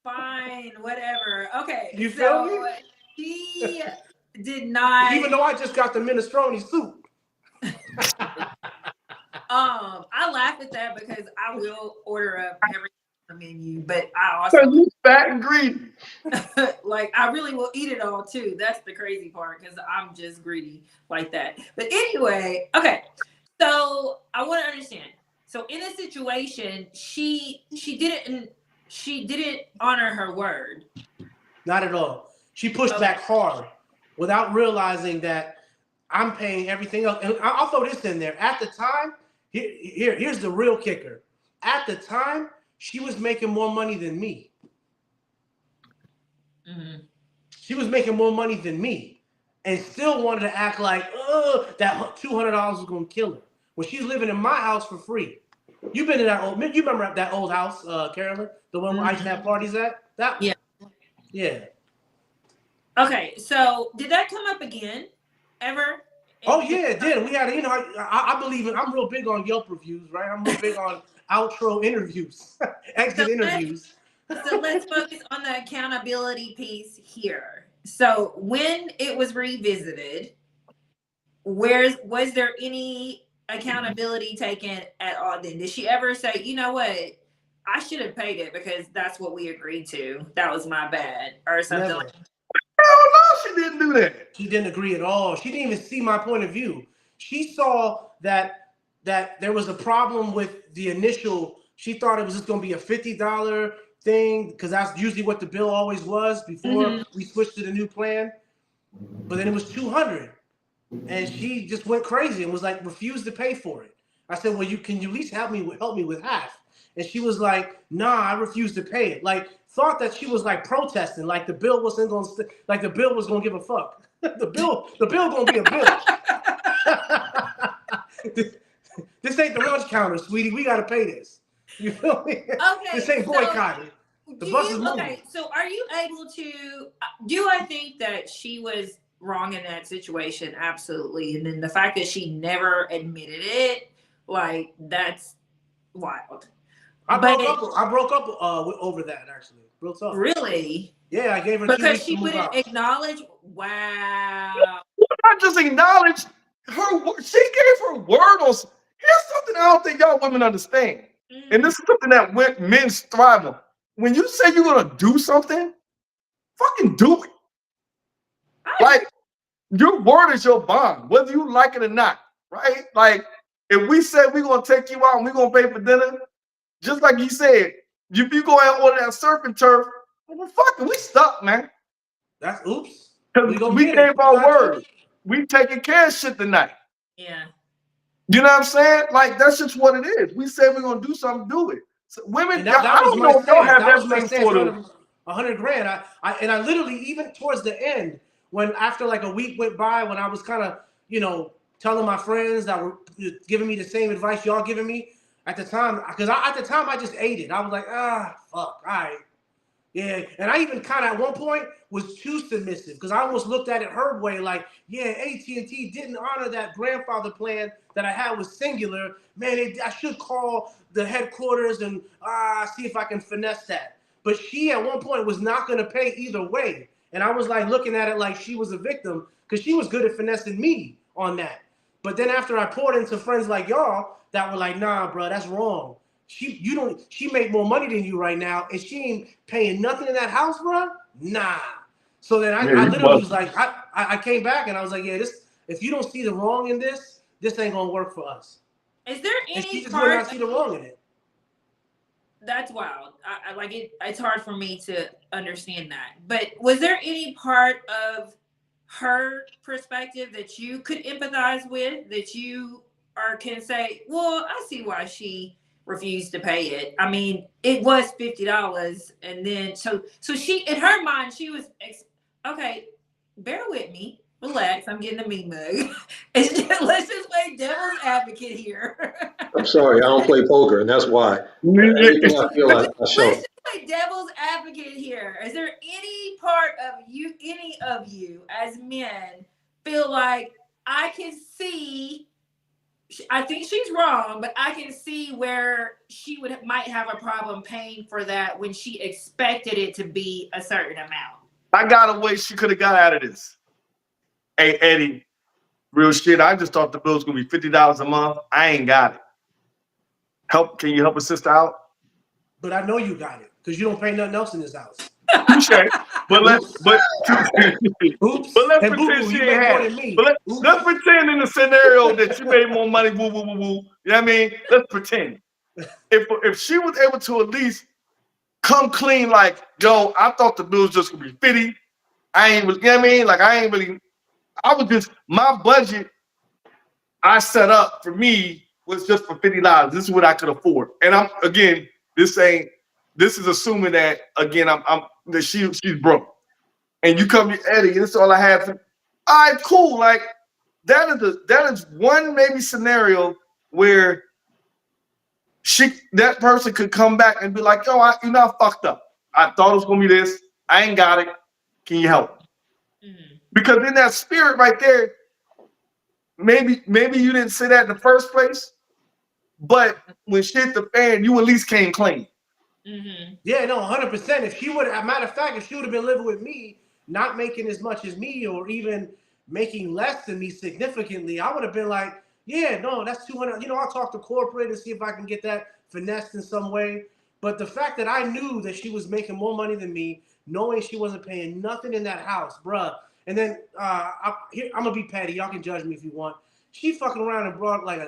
Fine, whatever. Okay, You feel so me? he did not. Even though I just got the minestrone soup. I laugh at that because I will order up everything on the menu, but I Cause also you fat and greedy. like I really will eat it all too. That's the crazy part because I'm just greedy like that. But anyway, okay. So I want to understand. So in a situation, she didn't honor her word. Not at all. She pushed back hard without realizing that I'm paying everything else. And I'll throw this in there. At the time, here's the real kicker. At the time, she was making more money than me. Mm-hmm. She was making more money than me, and still wanted to act like, oh, that $200 was gonna kill her when she's living in my house for free. You've been to that old, you remember that old house, Carolyn, the one where I used to have parties at? That one. Yeah. Yeah. Okay, so did that come up again ever? Oh yeah, it did. We had, I believe in. I'm real big on Yelp reviews, right? I'm real big on outro interviews, So exit interviews. let's focus on the accountability piece here. So when it was revisited, was there any accountability taken at all? Then did she ever say, you know what, I should have paid it because that's what we agreed to. That was my bad, or something Never. like that? Hell no, she didn't do that. She didn't agree at all. She didn't even see my point of view. She saw that there was a problem with the initial. She thought it was just going to be a $50 thing because that's usually what the bill always was before we switched to the new plan. But then it was 200, and she just went crazy and was like refused to pay for it. I said, "Well, can you at least help me with half?" And she was like, "Nah, I refuse to pay it." Like thought that she was like protesting, like the bill wasn't going to, like the bill was going to give a fuck. the bill going to be a bill. This ain't the lunch counter, sweetie. We got to pay this. You feel me? Okay, This ain't boycotting. The bus is moving. Okay, so are you able to? Do I think that she was wrong in that situation? Absolutely. And then the fact that she never admitted it, like that's wild. I broke up over that actually. Real tough. Really? Yeah, I gave her 2 Because weeks she to move wouldn't out. acknowledge. Wow. Not just acknowledge her. She gave her word on. Here's something I don't think y'all women understand, and this is something that men thrive on. When you say you're gonna do something, fucking do it. Like your word is your bond, whether you like it or not, right? Like if we say we're gonna take you out and we're gonna pay for dinner, just like you said, if you go out and order that surf and turf, well, fuck it, we stuck, man. That's oops. Because We we gave our word. We taking care of shit tonight. Yeah. You know what I'm saying? Like that's just what it is. We say we're gonna do something, do it. So women, that I was don't my know if y'all stance. have That that was my same stance. sort of. 100 grand. I literally, even towards the end, when after like a week went by, when I was kind of telling my friends that were giving me the same advice y'all giving me at the time, because at the time I just ate it. I was like, fuck, all right. Yeah, and I even kind of at one point was too submissive because I almost looked at it her way, like, yeah, AT&T didn't honor that grandfather plan that I had with Singular. Man, I should call the headquarters and see if I can finesse that. But she at one point was not going to pay either way, and I was like looking at it like she was a victim because she was good at finessing me on that. But then after I poured into friends like y'all that were like, nah, bro, that's wrong. She make more money than you right now, and she ain't paying nothing in that house, bro. Nah. So then I literally was like, I came back and I was like, yeah, this, if you don't see the wrong in this ain't gonna work for us. Is there And she any just would not part? see the wrong in it. That's wild. I like it. It's hard for me to understand that. But was there any part of her perspective that you could empathize with, that you can say, well, I see why she refused to pay it. I mean, it was $50, and then so she, in her mind, she was okay. Bear with me. Relax. I'm getting a meat mug. Let's just play devil's advocate here. I'm sorry, I don't play poker, and that's why. Anything I feel like I show. Let's just play devil's advocate here. Is there any part of you, any of you as men, feel like I can see? I think she's wrong, but I can see where she might have a problem paying for that when she expected it to be a certain amount. I got a way she could have got out of this. Hey Eddie, real shit. I just thought the bill's gonna be $50 a month. I ain't got it. Can you help a sister out? But I know you got it because you don't pay nothing else in this house. Touche. But let's Oops. But let's And pretend boo-boo, she you ain't make had more it. than me. But let's pretend in the scenario that you made more money. Woo woo woo woo. You know what I mean? Let's pretend. If she was able to at least come clean, like, yo, I thought the bill was just gonna be 50. I ain't really, you know what I mean? Like I was just, my budget I set up for me was just for $50. This is what I could afford. And I'm, again, This is assuming that again. That she's broke, and you come to Eddie, and this is all I have. All right, cool. Like that is one maybe scenario where that person could come back and be like, yo, I fucked up. I thought it was gonna be this. I ain't got it. Can you help? Because in that spirit right there, maybe you didn't say that in the first place, but when shit the fan, you at least came clean. Yeah, no, 100%. If she would, a matter of fact, if she would have been living with me, not making as much as me, or even making less than me significantly, I would have been like, yeah, no, that's 200. You know, I'll talk to corporate and see if I can get that finessed in some way. But the fact that I knew that she was making more money than me, knowing she wasn't paying nothing in that house, bruh. And then I'm gonna be petty. Y'all can judge me if you want. She fucking around and brought like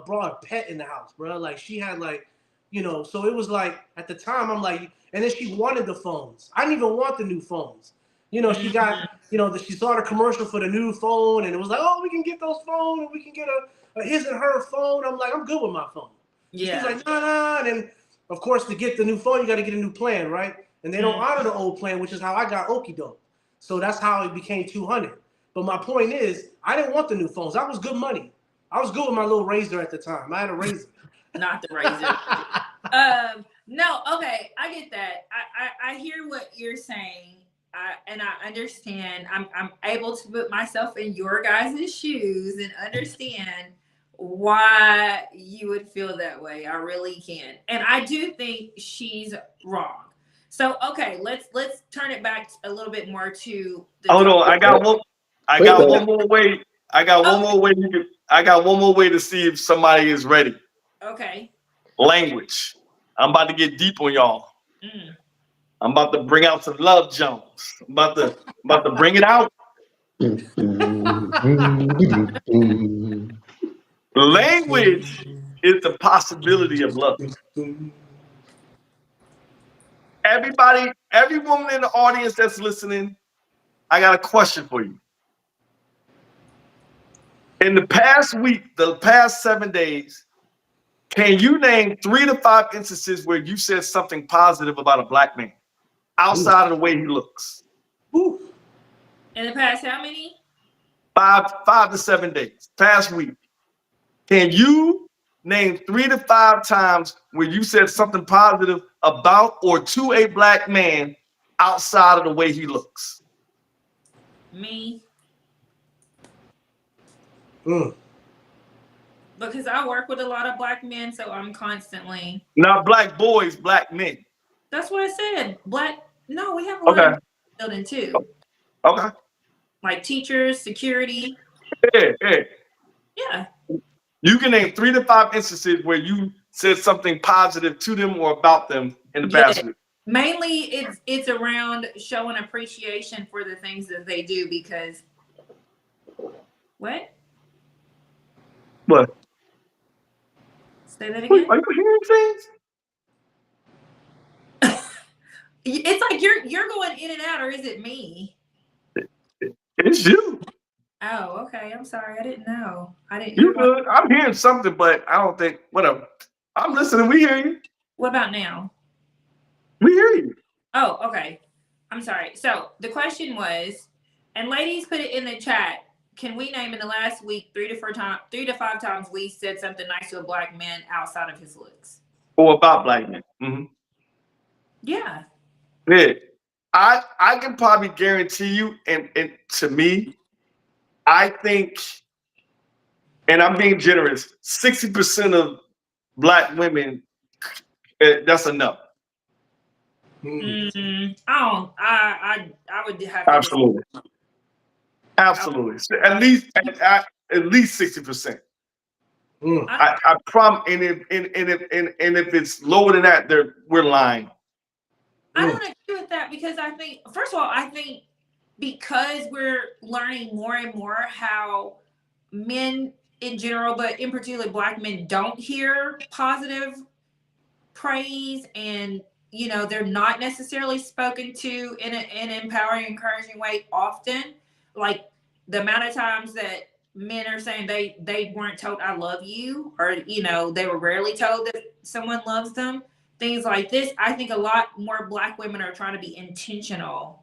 brought a pet in the house, bruh. Like she had like, you know, so it was like at the time I'm like, and then she wanted the phones. I didn't even want the new phones. You know, she got, you know, she saw the commercial for the new phone, and it was like, oh, we can get those phones, and we can get a his and her phone. I'm like, I'm good with my phone. Yeah. She's like, nah. And then, of course, to get the new phone, you got to get a new plan, right? And they don't honor the old plan, which is how I got Okie Doke. So that's how it became 200. But my point is, I didn't want the new phones. That was good money. I was good with my little Razor at the time. I had a Razor. Not the Razor. No, okay, I get that. I hear what you're saying. And I understand. I'm able to put myself in your guys' shoes and understand why you would feel that way. I really can. And I do think she's wrong. So okay, let's turn it back a little bit more to the Hold on, I got one more way. I got one more way to see if somebody is ready. Okay. Language. I'm about to get deep on y'all. I'm about to bring out some Love Jones. I'm about to bring it out. Language is the possibility of love. Everybody, every woman in the audience that's listening, I got a question for you. In the past week, the past 7 days, can you name 3 to 5 instances where you said something positive about a black man outside of the way he looks? Ooh. In the past, how many? 5 to 7 days. Past week. Can you name 3 to 5 times where you said something positive about or to a black man outside of the way he looks? Me. Because I work with a lot of black men, so I'm constantly. Not black boys, black men. That's what I said. No, we have a lot of building too. Okay. Like teachers, security. Yeah. You can name 3 to 5 instances where you said something positive to them or about them in the past week. Mainly, it's around showing appreciation for the things that they do because. What? Say that again. Are you hearing things? It's like you're going in and out, or is it me? It's you. Oh, okay. I'm sorry. I didn't know. You good? I'm hearing something, but I don't think. Whatever. I'm listening. We hear you. What about now? We hear you. Oh, okay. I'm sorry. So the question was, and ladies, put it in the chat. Can we name in the last week 3 to 5 times we said something nice to a black man outside of his looks? Or about black men? Mm-hmm. Yeah. Yeah. I can probably guarantee you, and to me, I think, and I'm being generous, 60% of black women, that's enough. I would have to. Absolutely. Absolutely. At least 60%. I promise. And if it's lower than that, we're lying. I don't agree with that because I think, first of all, because we're learning more and more how men in general, but in particular black men, don't hear positive praise, and they're not necessarily spoken to in an empowering, encouraging way often. Like the amount of times that men are saying they weren't told I love you, or they were rarely told that someone loves them. things like this, I think a lot more Black women are trying to be intentional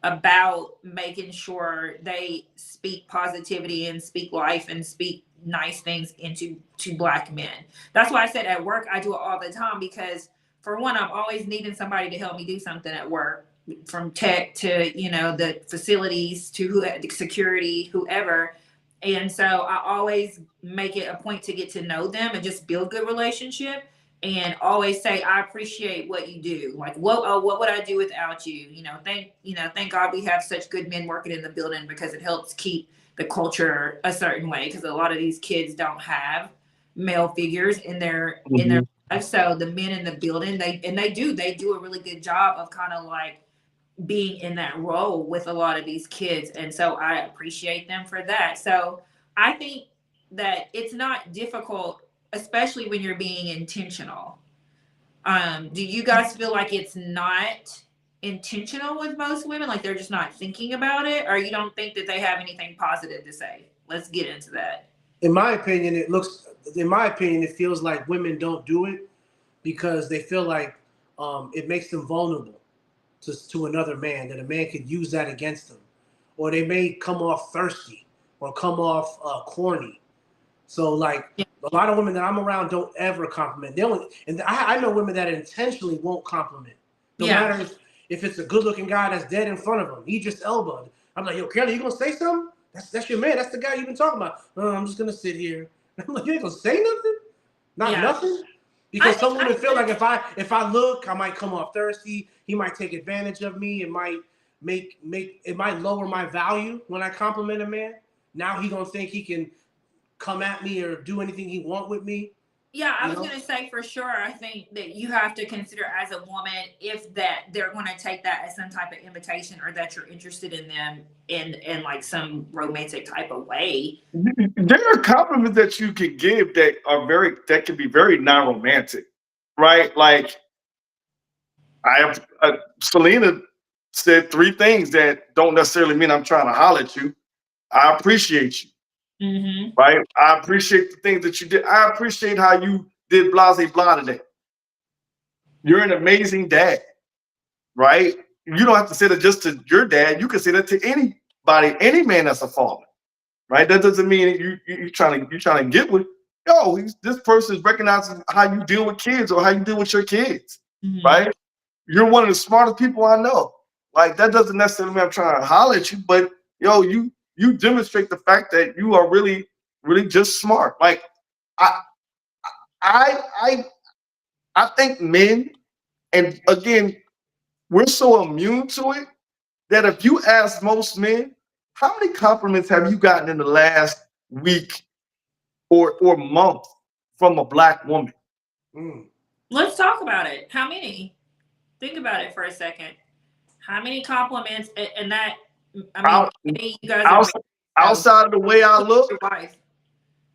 about making sure they speak positivity and speak life and speak nice things into to Black men. That's why I said at work I do it all the time, because for one, I'm always needing somebody to help me do something at work, from tech to, you know, the facilities to who, security, whoever. And so I always make it a point to get to know them and just build good relationship, and always say I appreciate what you do. Like, what would I do without you? Thank God we have such good men working in the building, because it helps keep the culture a certain way, because a lot of these kids don't have male figures in their Mhm. life. So the men in the building, they do a really good job of kind of like being in that role with a lot of these kids. And so I appreciate them for that. So I think that it's not difficult, especially when you're being intentional. Do you guys feel like it's not intentional with most women? Like they're just not thinking about it, or you don't think that they have anything positive to say? Let's get into that. In my opinion, it feels like women don't do it because they feel like it makes them vulnerable to another man, that a man could use that against them, or they may come off thirsty or come off corny. So like Yeah. a lot of women that I'm around don't ever compliment. They only, and I know women that intentionally won't compliment, no Yeah. matter if it's a good looking guy that's dead in front of them. He just elbowed. I'm like, yo, Kelly, you gonna say something? That's your man. That's the guy you've been talking about. No, I'm just gonna sit here. I'm like, you ain't gonna say nothing? Not Yeah. nothing? I Because think some I women feel think like if I look, I might come off thirsty. He might take advantage of me. It might make it might lower my value when I compliment a man. Now he gonna think he can come at me or do anything he want with me. Yeah, I You was know? gonna say for sure. I think that you have to consider as a woman if that they're going to take that as some type of invitation, or that you're interested in them in like some romantic type of way. There are compliments that you can give that can be very non-romantic, right? Like I have Selena said three things that don't necessarily mean I'm trying to holler at you. I appreciate you, Mm-hmm. right? I appreciate the things that you did. I appreciate how you did blase blah today. You're an amazing dad, right? You don't have to say that just to your dad. You can say that to anybody, any man that's a father, right? That doesn't mean you're trying to get with. Yo, this person is recognizing how you deal with kids or how you deal with your kids, Mm-hmm. right? You're one of the smartest people I know. Like that doesn't necessarily mean I'm trying to holler at you, but yo, you demonstrate the fact that you are really, really just smart. Like I I I I think men, and again, we're so immune to it that if you ask most men, how many compliments have you gotten in the last week or month from a black woman? Mm. Let's talk about it. How many? Think about it for a second. How many compliments? And that, I mean, Out, maybe you guys are out, married, so outside of the way I look, your wife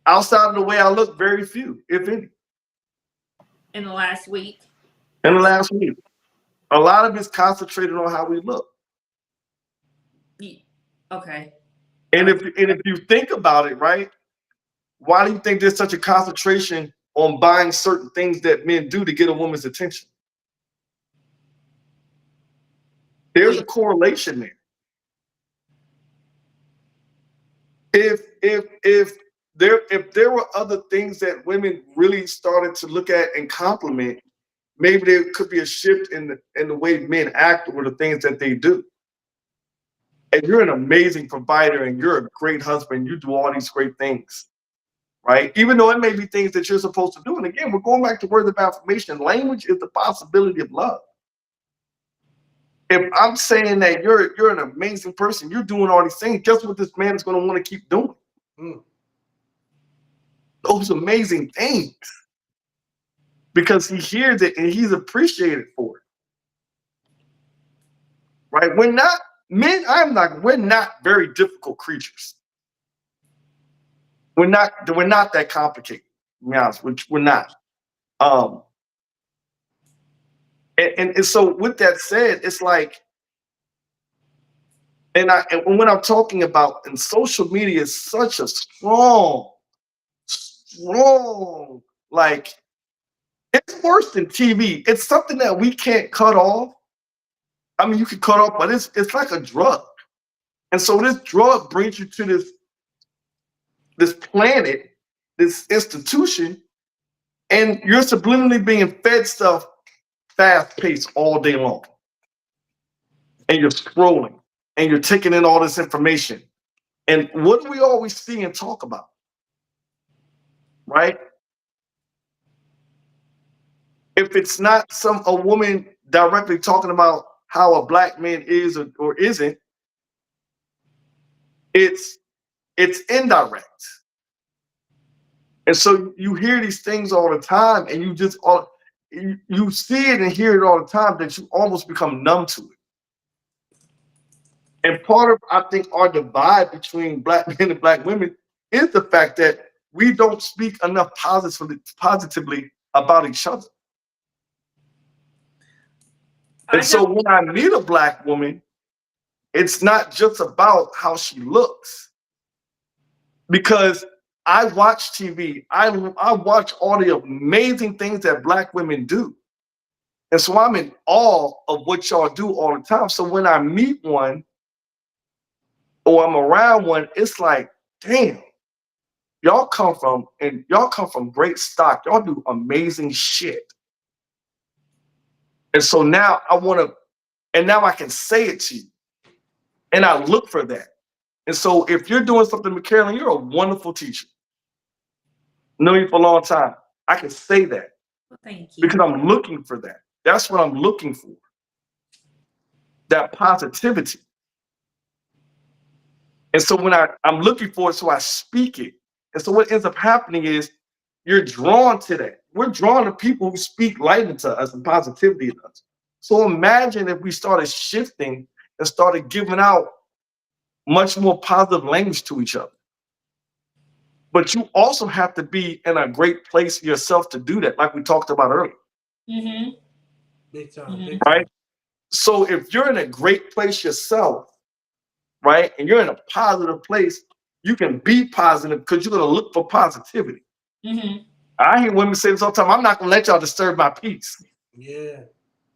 outside of the way I look, very few, if any, in the last week. in the last week. A lot of it's concentrated on how we look. Okay. And Okay. if you think about it, right, why do you think there's such a concentration on buying certain things that men do to get a woman's attention? There's a Wait. correlation there. If there were other things that women really started to look at and compliment, maybe there could be a shift in the way men act or the things that they do. And you're an amazing provider and you're a great husband. You do all these great things, right? Even though it may be things that you're supposed to do. And again, we're going back to words of affirmation. Language is the possibility of love. If I'm saying that you're an amazing person, you're doing all these things, guess what this man is going to want to keep doing? Mm. Those amazing things. Because he hears it and he's appreciated for it. Right? We're not men, we're not very difficult creatures. We're not that complicated, to be honest, which we're not. Um, and so with that said, it's like, and when I'm talking about, and social media is such a strong, like It's worse than TV. It's something that we can't cut off. I mean, you can cut off, but it's like a drug. And so this drug brings you to this planet, this institution, and you're subliminally being fed stuff fast paced all day long. And you're scrolling and you're taking in all this information. And what do we always see and talk about? Right? If it's not a woman directly talking about how a black man is or isn't, it's indirect. And so you hear these things all the time, and you see it and hear it all the time that you almost become numb to it. And part of, I think, our divide between black men and black women is the fact that we don't speak enough positively about each other. And so when I meet a black woman, it's not just about how she looks. Because I watch TV, I watch all the amazing things that black women do. And so I'm in awe of what y'all do all the time. So when I meet one or I'm around one, it's like, damn, y'all come from great stock. Y'all do amazing shit. And so now now I can say it to you. And I look for that. And so if you're doing something with Carolyn, you're a wonderful teacher. Know you for a long time. I can say that. Thank you. Because I'm looking for that. That's what I'm looking for. That positivity. And so when I'm looking for it, so I speak it. And so what ends up happening is you're drawn to that. We're drawn to people who speak light into us and positivity in us. So imagine if we started shifting and started giving out much more positive language to each other. But you also have to be in a great place yourself to do that, like we talked about earlier. Mm-hmm. Big time, Mm-hmm. big time. Right? So if you're in a great place yourself, right, and you're in a positive place, you can be positive because you're going to look for positivity. Mm-hmm. I hear women say this all the time, I'm not going to let y'all disturb my peace. Yeah.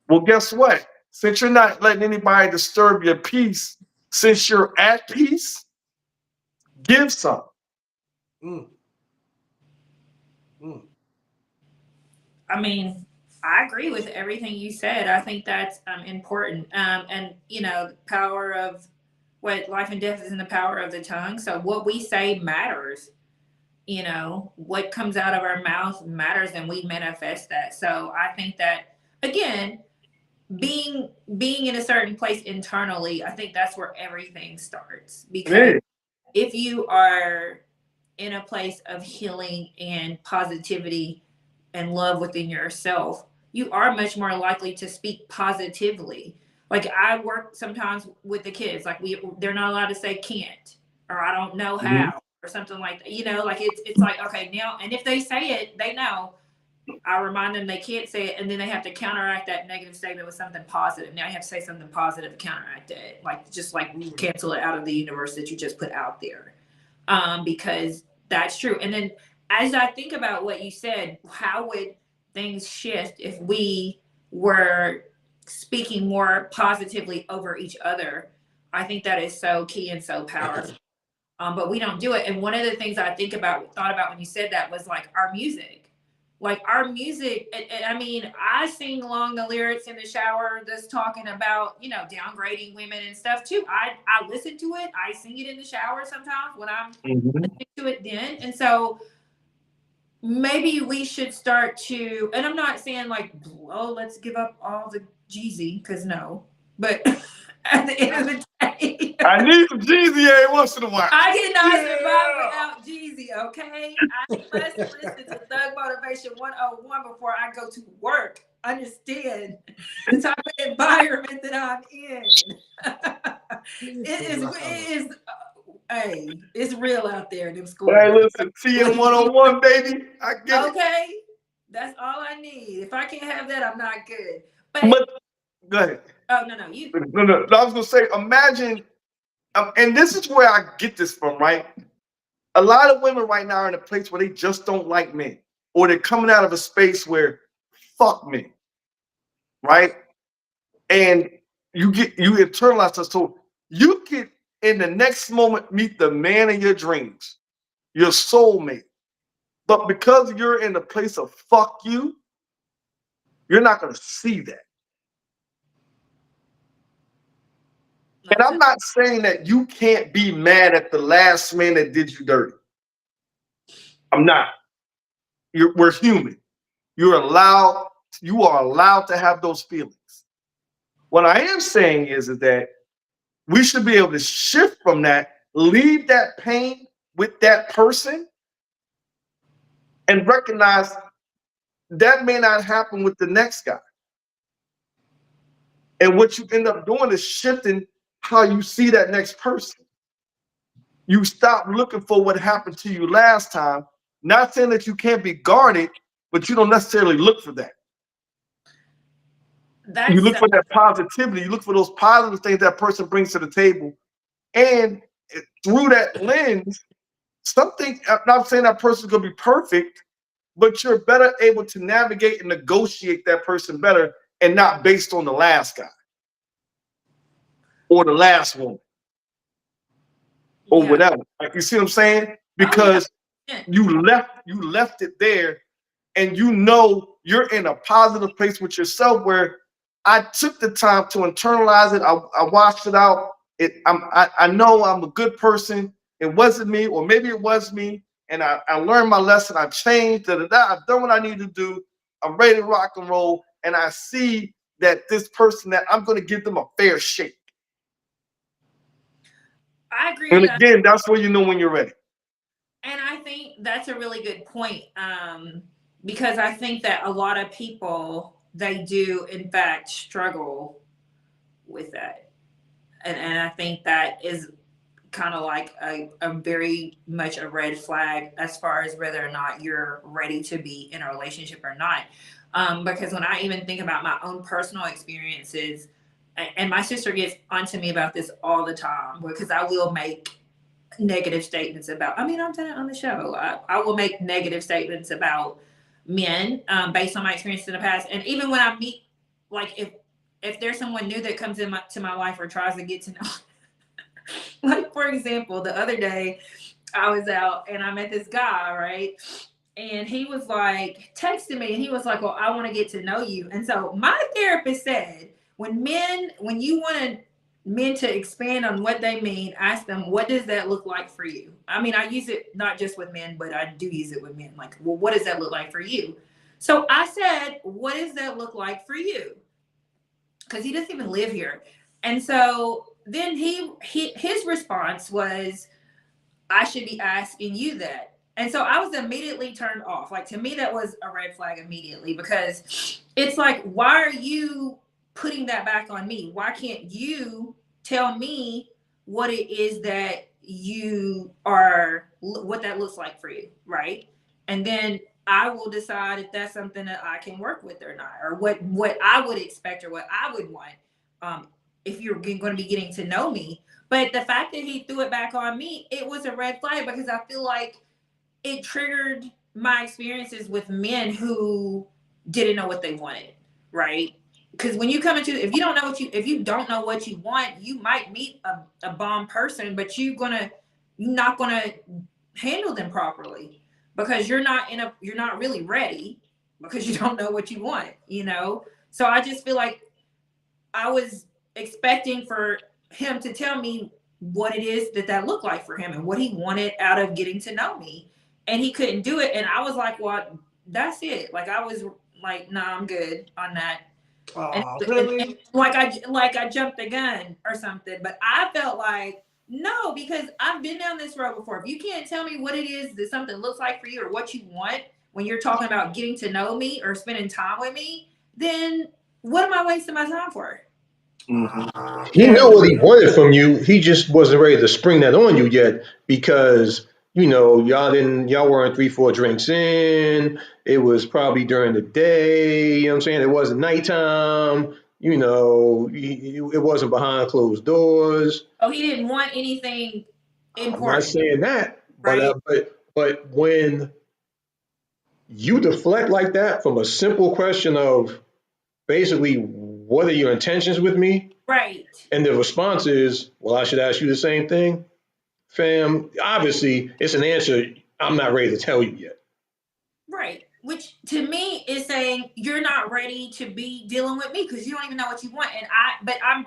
Well, guess what? Since you're not letting anybody disturb your peace, since you're at peace, give some. Mm. Mm. I mean, I agree with everything you said. I think that's important. And the power of what life and death is in the power of the tongue. So what we say matters. What comes out of our mouth matters, and we manifest that. So I think that, again, being in a certain place internally, I think that's where everything starts. Because if you are in a place of healing and positivity and love within yourself, you are much more likely to speak positively. Like, I work sometimes with the kids, like they're not allowed to say can't, or I don't know how, or something like that. Like it's like, okay, now, and if they say it, they know. I remind them they can't say it, and then they have to counteract that negative statement with something positive. Now you have to say something positive to counteract it, like just like cancel it out of the universe that you just put out there, because that's true. And then, as I think about what you said, how would things shift if we were speaking more positively over each other? I think that is so key and so powerful. But we don't do it. And one of the things I thought about when you said that was like our music. Like our music, and I mean, I sing along the lyrics in the shower, just talking about, downgrading women and stuff too. I listen to it. I sing it in the shower sometimes when I'm listening to it then. And so maybe we should start to, and I'm not saying like, oh, let's give up all the Jeezy, because no, but at the end of the day, I need some Jeezy every once in a while. I cannot survive without Jeezy, okay? I must listen to Thug Motivation 101 before I go to work. Understand the type of environment that I'm in. Hey, it's real out there in them schools. Hey, listen, TM 101, baby. I get it. Okay, that's all I need. If I can't have that, I'm not good. But go ahead. Oh, no, you. No. I was gonna say, imagine, and this is where I get this from, right? A lot of women right now are in a place where they just don't like men, or they're coming out of a space where fuck me, right? And you internalize that. So you could in the next moment meet the man of your dreams, your soulmate. But because you're in a place of fuck you, you're not going to see that. And I'm not saying that you can't be mad at the last man that did you dirty. I'm not. We're human. You are allowed to have those feelings. What I am saying is that we should be able to shift from that, leave that pain with that person, and recognize that may not happen with the next guy. And what you end up doing is shifting how you see that next person. You stop looking for what happened to you last time. Not saying that you can't be guarded, but you don't necessarily look for that. You look for that positivity. You look for those positive things that person brings to the table. And through that lens, something, I'm not saying that person's going to be perfect, but you're better able to navigate and negotiate that person better and not based on the last guy or the last woman or whatever. Like, you see what I'm saying? Because you left it there, and you know you're in a positive place with yourself where I took the time to internalize it. I watched it out. I know I'm a good person. It wasn't me, or maybe it was me, and I learned my lesson. I changed. I've done what I need to do. I'm ready to rock and roll, and I see that this person, that I'm going to give them a fair shake. I agree. And again, that's where you know when you're ready. And I think that's a really good point, because I think that a lot of people, they do in fact struggle with that, and I think that is kind of like a very much a red flag as far as whether or not you're ready to be in a relationship or not. Because when I even think about my own personal experiences, and my sister gets onto me about this all the time, because I will make negative statements about, I mean, I've done it on the show. I will make negative statements about men, based on my experience in the past. And even when I meet, like if there's someone new that comes into my life or tries to get to know, like for example, the other day I was out and I met this guy, right? And he was like texting me and he was like, well, I want to get to know you. And so my therapist said, when you want men to expand on what they mean, ask them, what does that look like for you? I mean, I use it not just with men, but I do use it with men. Like, well, what does that look like for you? So I said, what does that look like for you? Because he doesn't even live here. And so then his response was, I should be asking you that. And so I was immediately turned off. Like, to me, that was a red flag immediately, because it's like, why are you putting that back on me? Why can't you tell me what it is that you are, what that looks like for you, right? And then I will decide if that's something that I can work with or not, or what I would expect or what I would want, if you're going to be getting to know me. But the fact that he threw it back on me, it was a red flag, because I feel like it triggered my experiences with men who didn't know what they wanted, right? Because when you come into, if you don't know what you want, you might meet a bomb person, but you're not gonna handle them properly, because you're not really ready, because you don't know what you want, you know? So I just feel like I was expecting for him to tell me what it is that looked like for him and what he wanted out of getting to know me. And he couldn't do it. And I was like, well, that's it. Like, I was like, nah, I'm good on that. Really? And like I jumped the gun or something. But I felt like, no, because I've been down this road before. If you can't tell me what it is that something looks like for you, or what you want when you're talking about getting to know me or spending time with me, then what am I wasting my time for? Mm-hmm. He knew what he wanted from you. He just wasn't ready to spring that on you yet, because y'all weren't 3, 4 drinks in. It was probably during the day. You know what I'm saying? It wasn't nighttime. It wasn't behind closed doors. Oh, he didn't want anything I'm not important, saying that, right? but when you deflect like that from a simple question of basically, what are your intentions with me? Right. And the response is, well, I should ask you the same thing. Fam, obviously, it's an answer I'm not ready to tell you yet. Right. Which to me is saying you're not ready to be dealing with me because you don't even know what you want. But I'm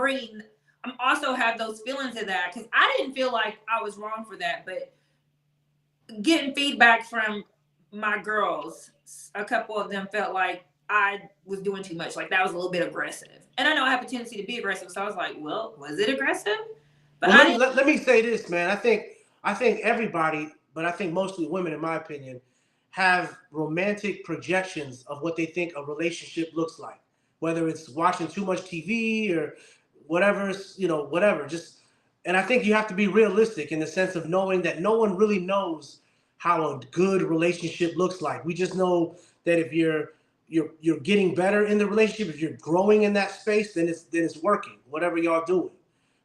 also have those feelings of that because I didn't feel like I was wrong for that. But getting feedback from my girls, a couple of them felt like I was doing too much. Like that was a little bit aggressive. And I know I have a tendency to be aggressive. So I was like, well, was it aggressive? But Well, let me say this, man. I think everybody, but I think mostly women, in my opinion, have romantic projections of what they think a relationship looks like. Whether it's watching too much TV or whatever, whatever. Just, and I think you have to be realistic in the sense of knowing that no one really knows how a good relationship looks like. We just know that if you're getting better in the relationship, if you're growing in that space, then it's working. Whatever y'all doing.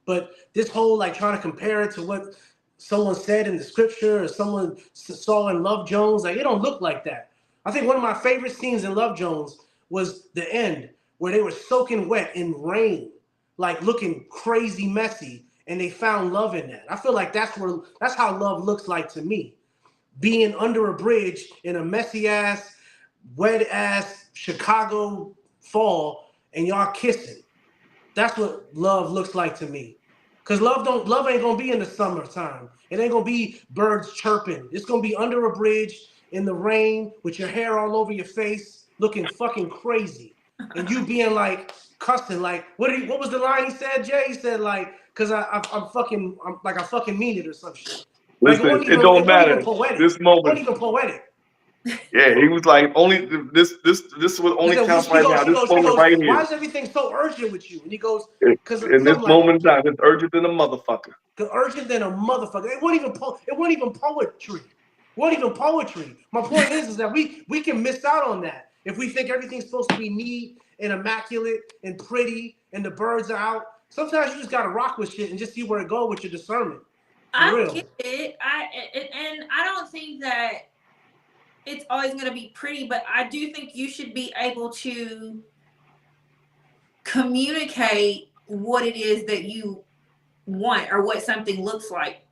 But this whole like trying to compare it to what someone said in the scripture or someone saw in Love Jones, like it don't look like that. I think one of my favorite scenes in Love Jones was the end where they were soaking wet in rain, like looking crazy messy, and they found love in that. I feel like that's how love looks like to me. Being under a bridge in a messy ass, wet ass Chicago fall, and y'all kissing. That's what love looks like to me. Cause love ain't gonna be in the summertime. It ain't gonna be birds chirping. It's gonna be under a bridge in the rain with your hair all over your face, looking fucking crazy, and you being like cussing. Like what was the line he said, Jay? He said like, cause I fucking mean it or some shit. Like Listen, it don't it wasn't even matter. poetic. This It wasn't moment, even poetic. yeah, he was like, only this what He only said, counts right now. This she moment goes, right why here. is everything so urgent with you? And he goes, because In this something like, moment in time, it's urgent than a motherfucker. urgent than a motherfucker. It wasn't even poetry. It wasn't even poetry. My point is that we can miss out on that if we think everything's supposed to be neat and immaculate and pretty and the birds are out. Sometimes you just gotta rock with shit and just see where it goes with your discernment. For I real. get it. And I don't think that it's always going to be pretty, but I do think you should be able to communicate what it is that you want or what something looks like.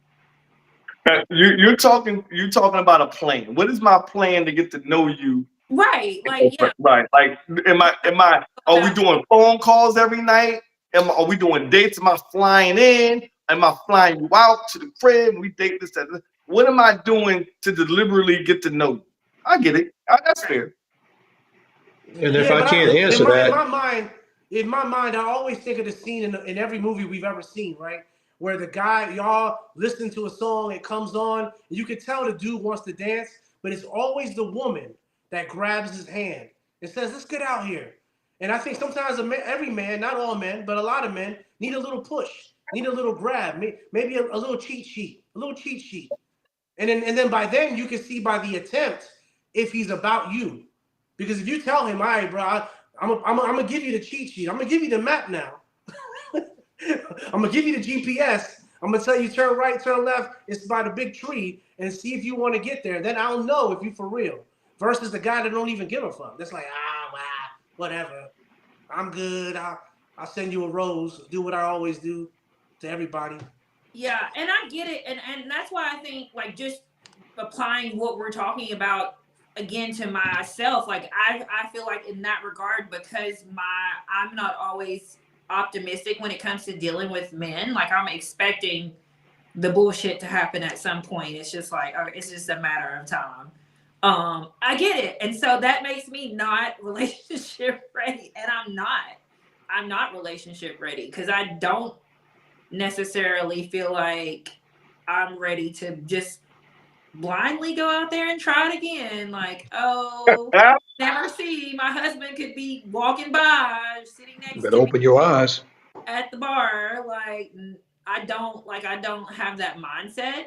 You're talking about a plan. What is my plan to get to know you? Right. Like, yeah. Right. Like, are we About, doing phone calls every night? Are we doing dates? Am I flying in? Am I flying you out to the crib? We date this, that. What am I doing to deliberately get to know you? I get it. That's fair. And if Yeah, I but can't answer that, in my mind, I always think of the scene in every movie we've ever seen, right? Where the guy, y'all listen to a song, it comes on, and you can tell the dude wants to dance, but it's always the woman that grabs his hand and says, "Let's get out here." And I think sometimes every man, not all men, but a lot of men need a little push, need a little grab, maybe a little cheat sheet, a little cheat sheet. And then by then you can see by the attempt if he's about you. Because if you tell him, all right, bro, I'm gonna give you the cheat sheet. I'm gonna give you the map now. I'm gonna give you the GPS. I'm gonna tell you turn right, turn left. It's by the big tree, and see if you want to get there. Then I'll know if you for real. Versus the guy that don't even give a fuck. That's like, wow, whatever. I'm good. I'll send you a rose. Do what I always do to everybody. yeah. And I get it. And that's why I think, like, just applying what we're talking about again to myself, like, I feel like in that regard, because I'm not always optimistic when it comes to dealing with men. Like, I'm expecting the bullshit to happen at some point. It's just like, it's just a matter of time. I get it. And so that makes me not relationship ready. And I'm not relationship ready because I don't necessarily feel like I'm ready to just blindly go out there and try it again. Like, oh, never see my husband could be walking by, sitting you next better to me open your eyes. at the bar. Like, I don't have that mindset.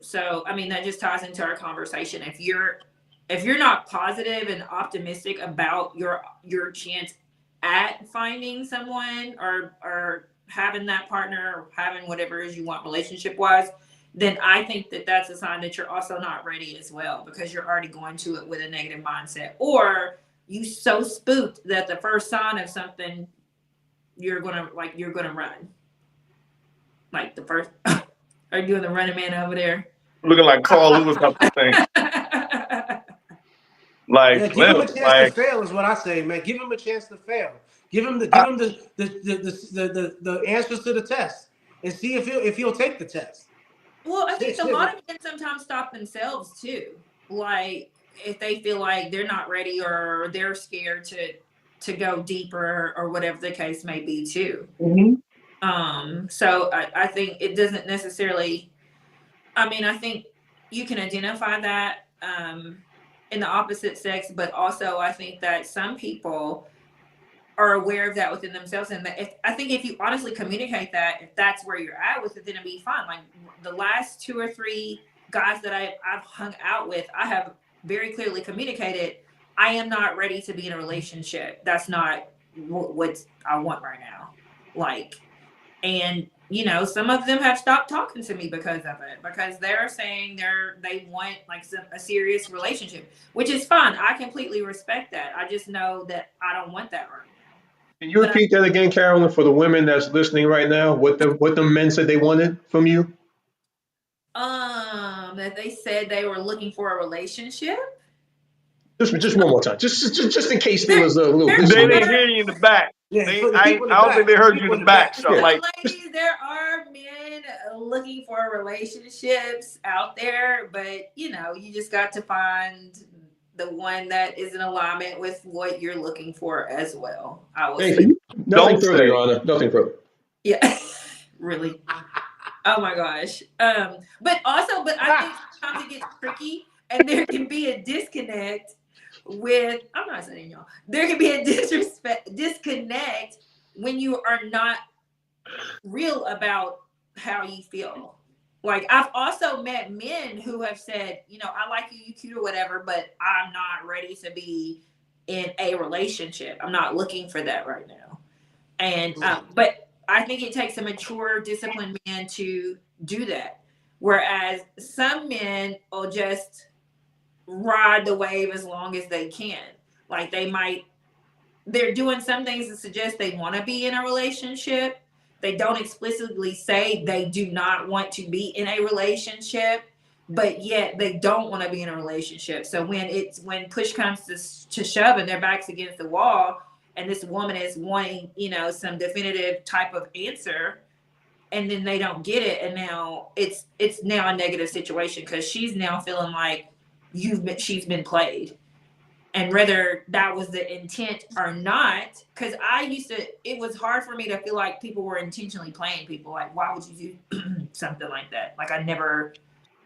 So I mean that just ties into our conversation. If you're not positive and optimistic about your chance at finding someone or having that partner or having whatever it is you want relationship wise, then I think that that's a sign that you're also not ready as well, because you're already going to it with a negative mindset, or you so spooked that the first sign of something you're gonna run. Like the first, are you doing the running man over there? Looking like Carl Lewis off the thing. Like, Yeah, give him a literally, chance to like, fail is what I say, man. Give him a chance to fail. Give him I, the answers to the test and see if he'll take the test. Well, I think Shit, a shit. lot of men sometimes stop themselves too. Like if they feel like they're not ready or they're scared to go deeper or whatever the case may be too. Mhm. So I think it doesn't necessarily, I mean, I think you can identify that in the opposite sex, but also I think that some people are aware of that within themselves, and that I think if you honestly communicate that, if that's where you're at with it, then it'll be fine. Like the last 2 or 3 guys that I've hung out with, I have very clearly communicated I am not ready to be in a relationship. That's not what I want right now. Like, and some of them have stopped talking to me because of it, because they're saying they want like a serious relationship, which is fine. I completely respect that. I just know that I don't want that right now. Can you But repeat that again, Carolyn, for the women that's listening right now? What the men said they wanted from you? that they said they were looking for a relationship. Just one more time, just in case there They're, was a little they're, they glitch in didn't there. hear you in the back. Yeah, They, for the I, people in the I don't think back. they The heard you people in the back. So I'm so like, ladies, there are men looking for relationships out there, but you just got to find the one that is in alignment with what you're looking for as well. I will Thank say. you. Nothing don't further, Your say. Honor. Nothing further. Yeah. Really. Oh my gosh. But I think sometimes it gets tricky, and there can be a disconnect with, I'm not saying y'all, there can be a disconnect when you are not real about how you feel. Like I've also met men who have said, I like you, you cute or whatever, but I'm not ready to be in a relationship. I'm not looking for that right now. And but I think it takes a mature, disciplined man to do that. Whereas some men will just ride the wave as long as they can. Like they're doing some things that suggest they want to be in a relationship. They don't explicitly say they do not want to be in a relationship, but yet they don't want to be in a relationship. So when push comes to shove and their back's against the wall, and this woman is wanting, some definitive type of answer, and then they don't get it, and now it's now a negative situation because she's now feeling like she's been played. And whether that was the intent or not, because it was hard for me to feel like people were intentionally playing people. Like, why would you do something like that? Like, I never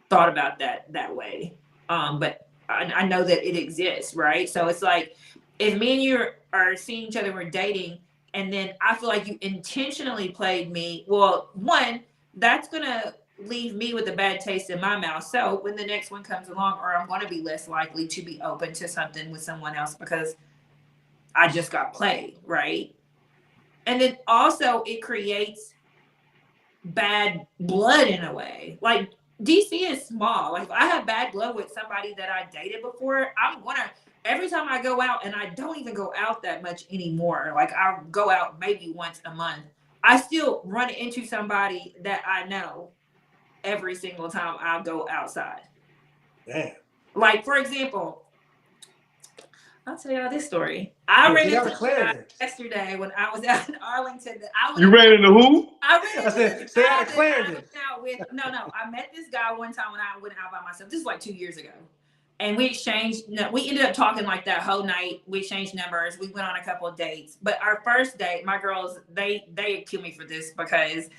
thought about that way. But I know that it exists, right? So it's like, if me and you are seeing each other, we're dating, and then I feel like you intentionally played me, well, one, that's going to leave me with a bad taste in my mouth. So when the next one comes along, or I'm going to be less likely to be open to something with someone else because I just got played, right? And then also it creates bad blood in a way. Like DC is small. Like if I have bad blood with somebody that I dated before, I'm gonna, every time I go out, and I don't even go out that much anymore. Like I go out maybe once a month. I still run into somebody that I know every single time I go outside. Damn. Like for example, I'll tell y'all this story. I Yeah, ran get out into of this guy Clarendon. yesterday when I was out in Arlington. You ran into who? I ran I into said, this stay guy out of that I Clarendon. went out with. No, I met this guy one time when I went out by myself. This is like 2 years ago. And we exchanged, we ended up talking like that whole night. We exchanged numbers. We went on a couple of dates. But our first date, my girls, they kill me for this, because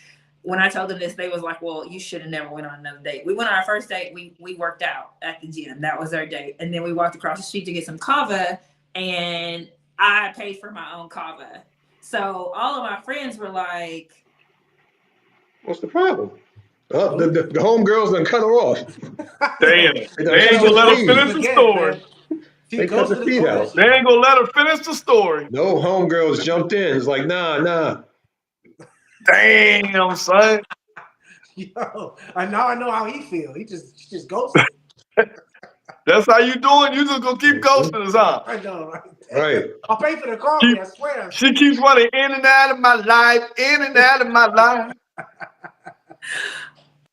when I told them this, they was like, well, you should have never went on another date. We went on our first date. We worked out at the gym. That was our date. And then we walked across the street to get some kava, and I paid for my own kava. So all of my friends were like, What's the problem? The homegirls done cut her off. Damn. They They done ain't cut gonna the let her feed. finish the story. She They cut goes the to the feed toilet. out. They ain't gonna let her finish the story. No, homegirls jumped in. It's like, nah. Damn, son. Yo, and now I know how he feel. She just ghosted. That's how you doing? You just gonna keep ghosting us, huh? I know, right? Right. I'll pay for the She, coffee. I swear. she keeps running in and out of my life, in and out of my life.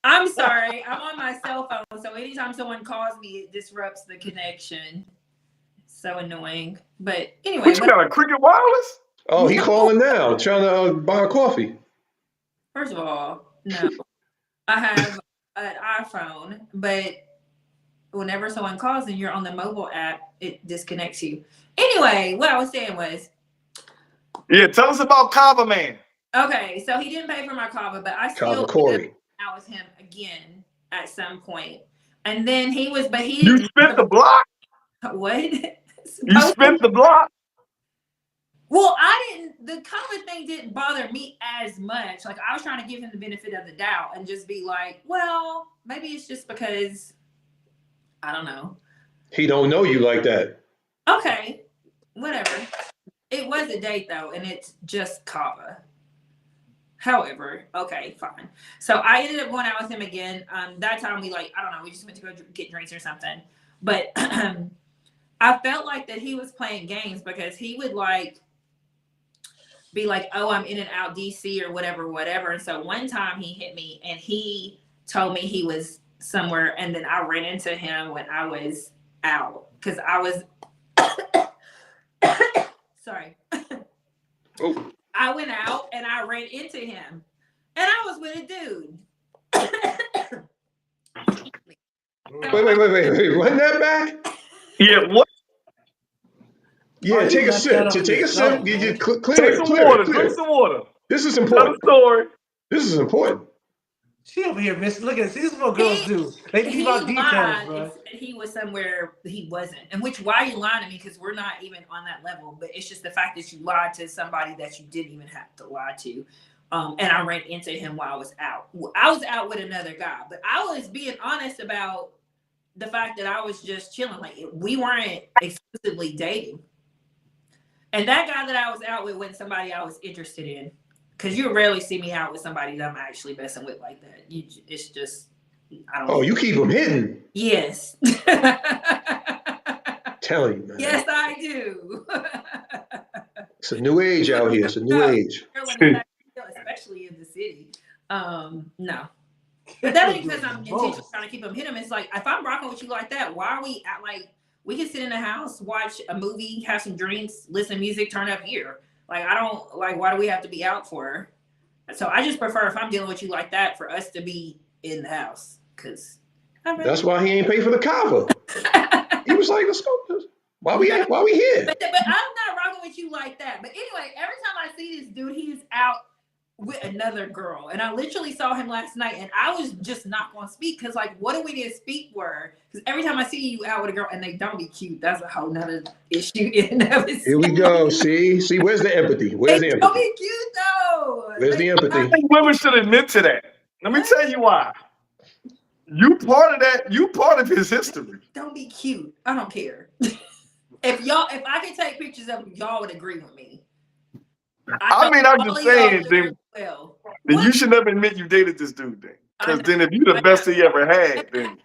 I'm sorry. I'm on my cell phone, so anytime someone calls me, it disrupts the connection. So annoying. But anyway, What you got, a Cricket Wireless? Oh, he No. calling now, trying to buy a coffee. First of all, no. I have an iPhone, but whenever someone calls and you're on the mobile app, it disconnects you. Anyway, what I was saying was, Yeah, tell us about Kava Man. okay, so he didn't pay for my kava, but I still Calvin ended up Corey. out with him again at some point. And then he You didn't. spent the block? What? You spent the block? Well, the COVID thing didn't bother me as much. Like, I was trying to give him the benefit of the doubt and just be like, well, maybe it's just because, I don't know. He don't know you like that. Okay, whatever. It was a date, though, and it's just kava. However, okay, fine. So I ended up going out with him again. That time we I don't know, we just went to go get drinks or something. But I felt like that he was playing games because he would be like, oh, I'm in and out DC or whatever. And so one time he hit me and he told me he was somewhere, and then I ran into him when I was out because I was sorry. Oh. I went out and I ran into him, and I was with a dude. Wait. Run that back? Yeah, what? Yeah, you take a left sip. that up in Take the a show, sip. You man. just clear Take it. some Clear water. it. Clear Drink it. some water. This is Tell the important. story. This is important. She over here, miss. Look at this. This is what girls do. They leave He out details, lied bro. and said he was somewhere he wasn't. And which, why are you lying to me? Because we're not even on that level. But it's just the fact that you lied to somebody that you didn't even have to lie to. And I ran into him while I was out. I was out with another guy, but I was being honest about the fact that I was just chilling. Like, we weren't exclusively dating. And that guy that I was out with wasn't somebody I was interested in. Because you rarely see me out with somebody that I'm actually messing with like that. It's just, I don't know. Oh, you keep them hidden. Yes. Telling you, man. Yes, I do. It's a new age out here. It's a new age. Especially in the city. No. But that ain't because I'm intentionally trying to keep them hidden. It's like, if I'm rocking with you like that, why are we at we can sit in the house, watch a movie, have some drinks, listen to music, turn up here. Like, I don't, why do we have to be out for? So I just prefer, if I'm dealing with you like that, for us to be in the house. Because that's why he ain't pay for the kava. He was like, let's go. Why we here? But I'm not rocking with you like that. But anyway, every time I see this dude, he's out with another girl. And I literally saw him last night, and I was just not going to speak because, what do we need to speak for? Because every time I see you out with a girl and they don't be cute, that's a whole nother issue in and of itself. Here we go. See, where's the empathy? Where's the empathy? Don't be cute though. Where's the empathy? I think women should admit to that. Let me tell you why. You part of that. You part of his history. Don't be cute. I don't care. If I could take pictures of them, y'all would agree with me. I'm just saying, then you should never admit you dated this dude, then. Because then if you're the best he ever had, then.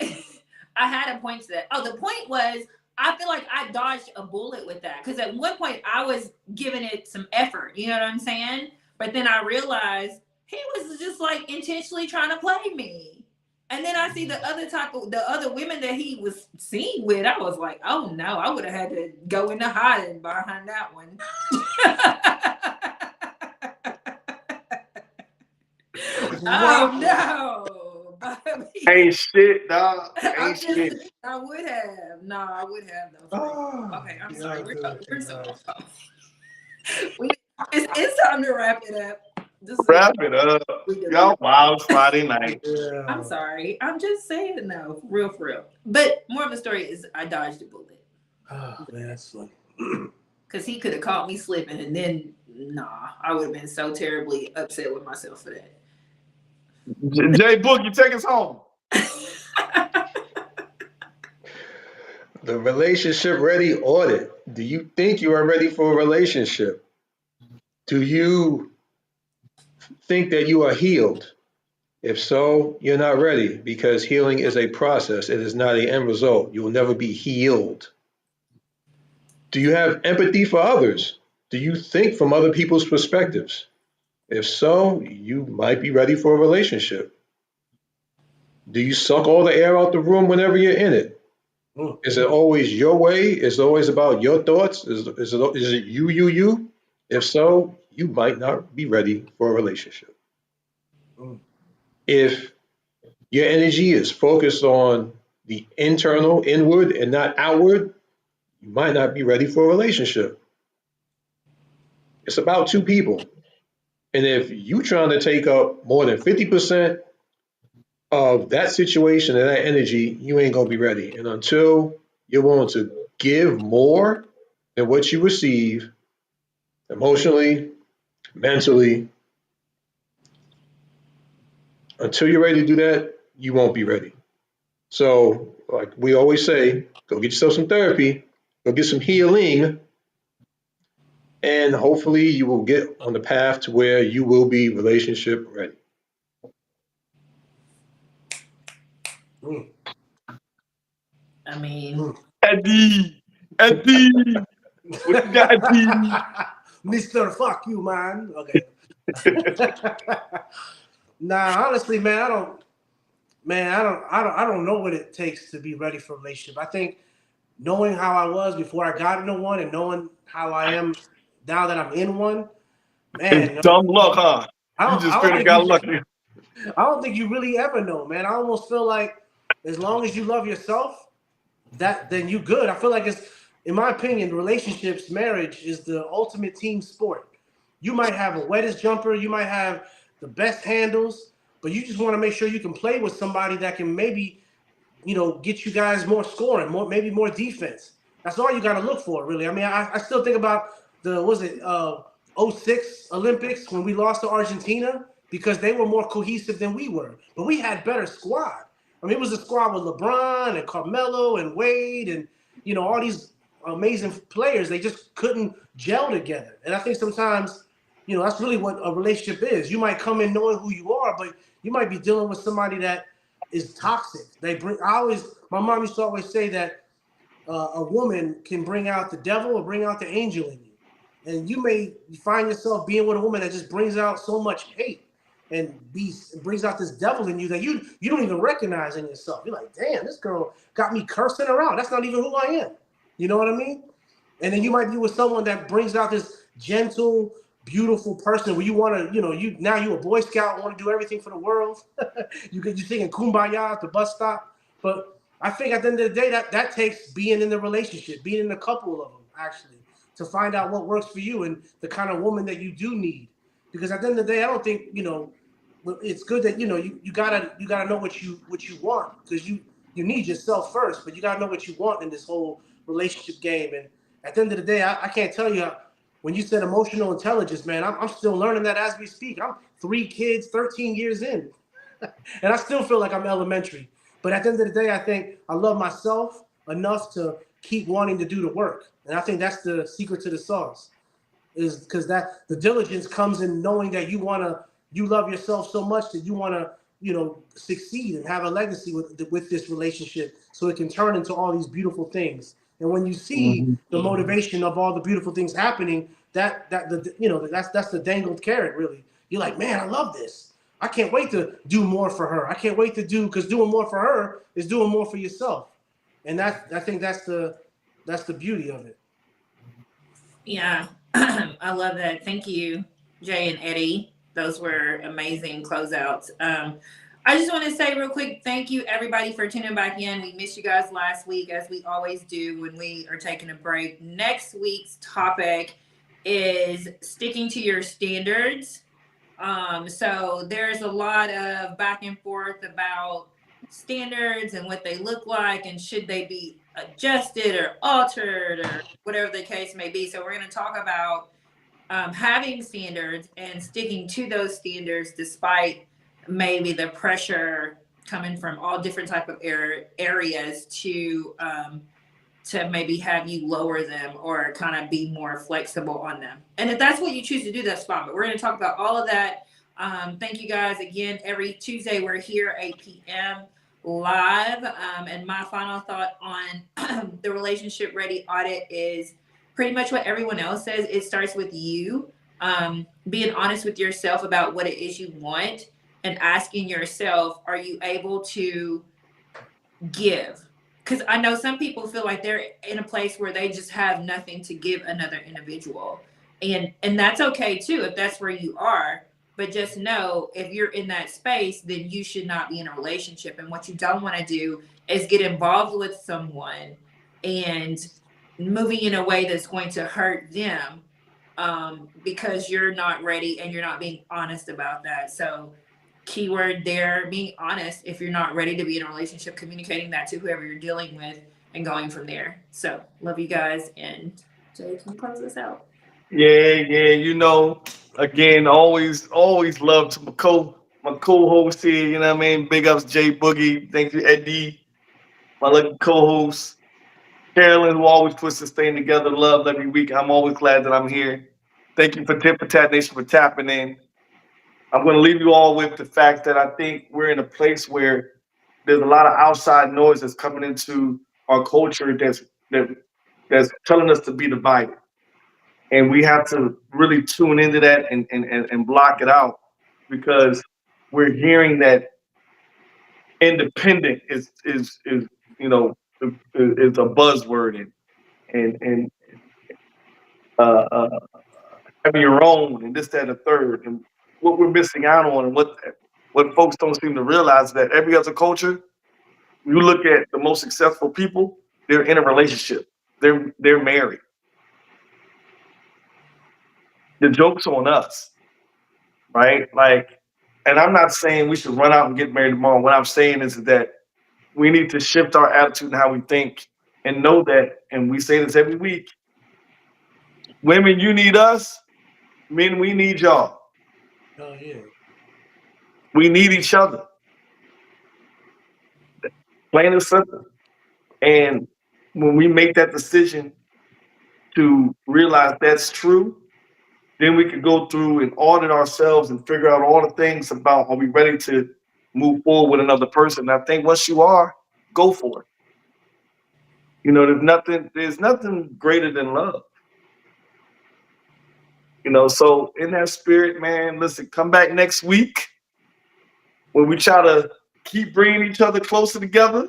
I had a point to that. Oh, the point was, I feel like I dodged a bullet with that. Because at one point, I was giving it some effort. You know what I'm saying? But then I realized he was just intentionally trying to play me. And then I see the other women that he was seen with. I was like, oh no, I would have had to go into hiding behind that one. Oh no. Ain't shit, dog. Ain't shit. I would have. No, I would have though. Okay, I'm sorry. We're so it's time to wrap it up. Wrap it up. Y'all wild Friday night. Yeah. I'm sorry. I'm just saying no, for real. But more of the story is I dodged a bullet. Oh man, that's funny. Because he could have caught me slipping, and then I would have been so terribly upset with myself for that. Jay Book, you take us home. The relationship ready audit. Do you think you are ready for a relationship? Do you think that you are healed? If so, you're not ready because healing is a process. It is not an end result. You will never be healed. Do you have empathy for others? Do you think from other people's perspectives? If so, you might be ready for a relationship. Do you suck all the air out the room whenever you're in it? Mm, Is it always your way? Is it always about your thoughts? Is it you? If so, you might not be ready for a relationship. mm, If your energy is focused on the internal, inward, and not outward, you might not be ready for a relationship. It's about two people. And if you trying to take up more than 50% of that situation and that energy, you ain't gonna be ready. And until you're willing to give more than what you receive emotionally, mentally, until you're ready to do that, you won't be ready. So, like we always say, go get yourself some therapy, go get some healing, and hopefully you will get on the path to where you will be relationship ready. mm, I mean, mm. Eddie, Eddie, what you got, Eddie? Mr. Fuck you, man. Okay. Nah, honestly, man, I don't know what it takes to be ready for a relationship. I think knowing how I was before I got into one and knowing how I am now that I'm in one, It's man, you know, dumb luck, huh? You just I straight don't up think got you lucky. I don't think you really ever know, man. I almost feel like as long as you love yourself, that then you good. I feel like it's, in my opinion, relationships, marriage is the ultimate team sport. You might have a wettest jumper, you might have the best handles, but you just want to make sure you can play with somebody that can maybe, get you guys more scoring, maybe more defense. That's all you got to look for, really. I mean, I still think about the was it '06 Olympics when we lost to Argentina because they were more cohesive than we were, but we had better squad. I mean, it was a squad with LeBron and Carmelo and Wade and all these amazing players. They just couldn't gel together, and I think sometimes that's really what a relationship is. You might come in knowing who you are, but you might be dealing with somebody that is toxic. My mom used to always say that a woman can bring out the devil or bring out the angel in you. And you may find yourself being with a woman that just brings out so much hate and brings out this devil in you that you don't even recognize in yourself. You're like, damn, this girl got me cursing her out. That's not even who I am. You know what I mean? And then you might be with someone that brings out this gentle, beautiful person where you want to, you're a Boy Scout, want to do everything for the world. You're singing Kumbaya at the bus stop. But I think at the end of the day, that takes being in the relationship, being in a couple of them, actually, to find out what works for you and the kind of woman that you do need. Because at the end of the day, I don't think, it's good that, you gotta know what you want because you need yourself first, but you gotta know what you want in this whole relationship game. And at the end of the day, I can't tell you when you said emotional intelligence, man, I'm still learning that as we speak. I'm 3 kids, 13 years in, and I still feel like I'm elementary. But at the end of the day, I think I love myself enough to keep wanting to do the work. And I think that's the secret to the sauce, is because that the diligence comes in knowing that you love yourself so much that you want to, succeed and have a legacy with this relationship so it can turn into all these beautiful things. And when you see Mhm. the motivation of all the beautiful things happening, that's the dangled carrot, really. You're like, man, I love this. I can't wait to do more for her. I can't wait to because doing more for her is doing more for yourself. And I think that's the beauty of it. yeah, I love that. Thank you, Jay and Eddie. Those were amazing closeouts. I just want to say real quick, thank you everybody for tuning back in. We missed you guys last week, as we always do when we are taking a break. Next week's topic is sticking to your standards. So there's a lot of back and forth about standards and what they look like and should they be adjusted or altered or whatever the case may be. So we're going to talk about having standards and sticking to those standards despite maybe the pressure coming from all different type of areas to maybe have you lower them or kind of be more flexible on them. And if that's what you choose to do, that's fine. But we're going to talk about all of that Thank you guys again. Every Tuesday we're here 8 p.m. live. And my final thought on the relationship ready audit is pretty much what everyone else says. It starts with you being honest with yourself about what it is you want and asking yourself, are you able to give? Because I know some people feel like they're in a place where they just have nothing to give another individual, and that's okay too if that's where you are. But just know if you're in that space, then you should not be in a relationship. And what you don't want to do is get involved with someone and moving in a way that's going to hurt them, because you're not ready and you're not being honest about that. So keyword there, being honest. If you're not ready to be in a relationship, communicating that to whoever you're dealing with and going from there. So love you guys, and Jay can close this out. Yeah, yeah. Again, always love to my co-host here. You know what I mean? Big ups, Jay Boogie. Thank you, Eddie, my lucky co-host. Carolyn, who always puts this thing together, love every week. I'm always glad that I'm here. Thank you for Tip for Tat Nation for tapping in. I'm going to leave you all with the fact that I think we're in a place where there's a lot of outside noise that's coming into our culture that's telling us to be divided, and we have to really tune into that and block it out, because we're hearing that independent is you know is a buzzword, and uh, having your own and this, that, and the third. And what we're missing out on, and what folks don't seem to realize, is that every other culture, you look at the most successful people, they're in a relationship. They're married. The joke's on us, right? Like, and I'm not saying we should run out and get married tomorrow. What I'm saying is that we need to shift our attitude and how we think, and know that, and we say this every week, women, you need us, men, we need y'all. Oh yeah. We need each other, plain and simple. And when we make that decision to realize that's true, then we can go through and audit ourselves and figure out all the things about, are we ready to move forward with another person? And I think once you are, go for it. There's nothing greater than love. So in that spirit, man, listen, come back next week when we try to keep bringing each other closer together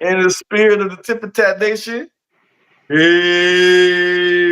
in the spirit of the Tip and Tat Nation. Hey.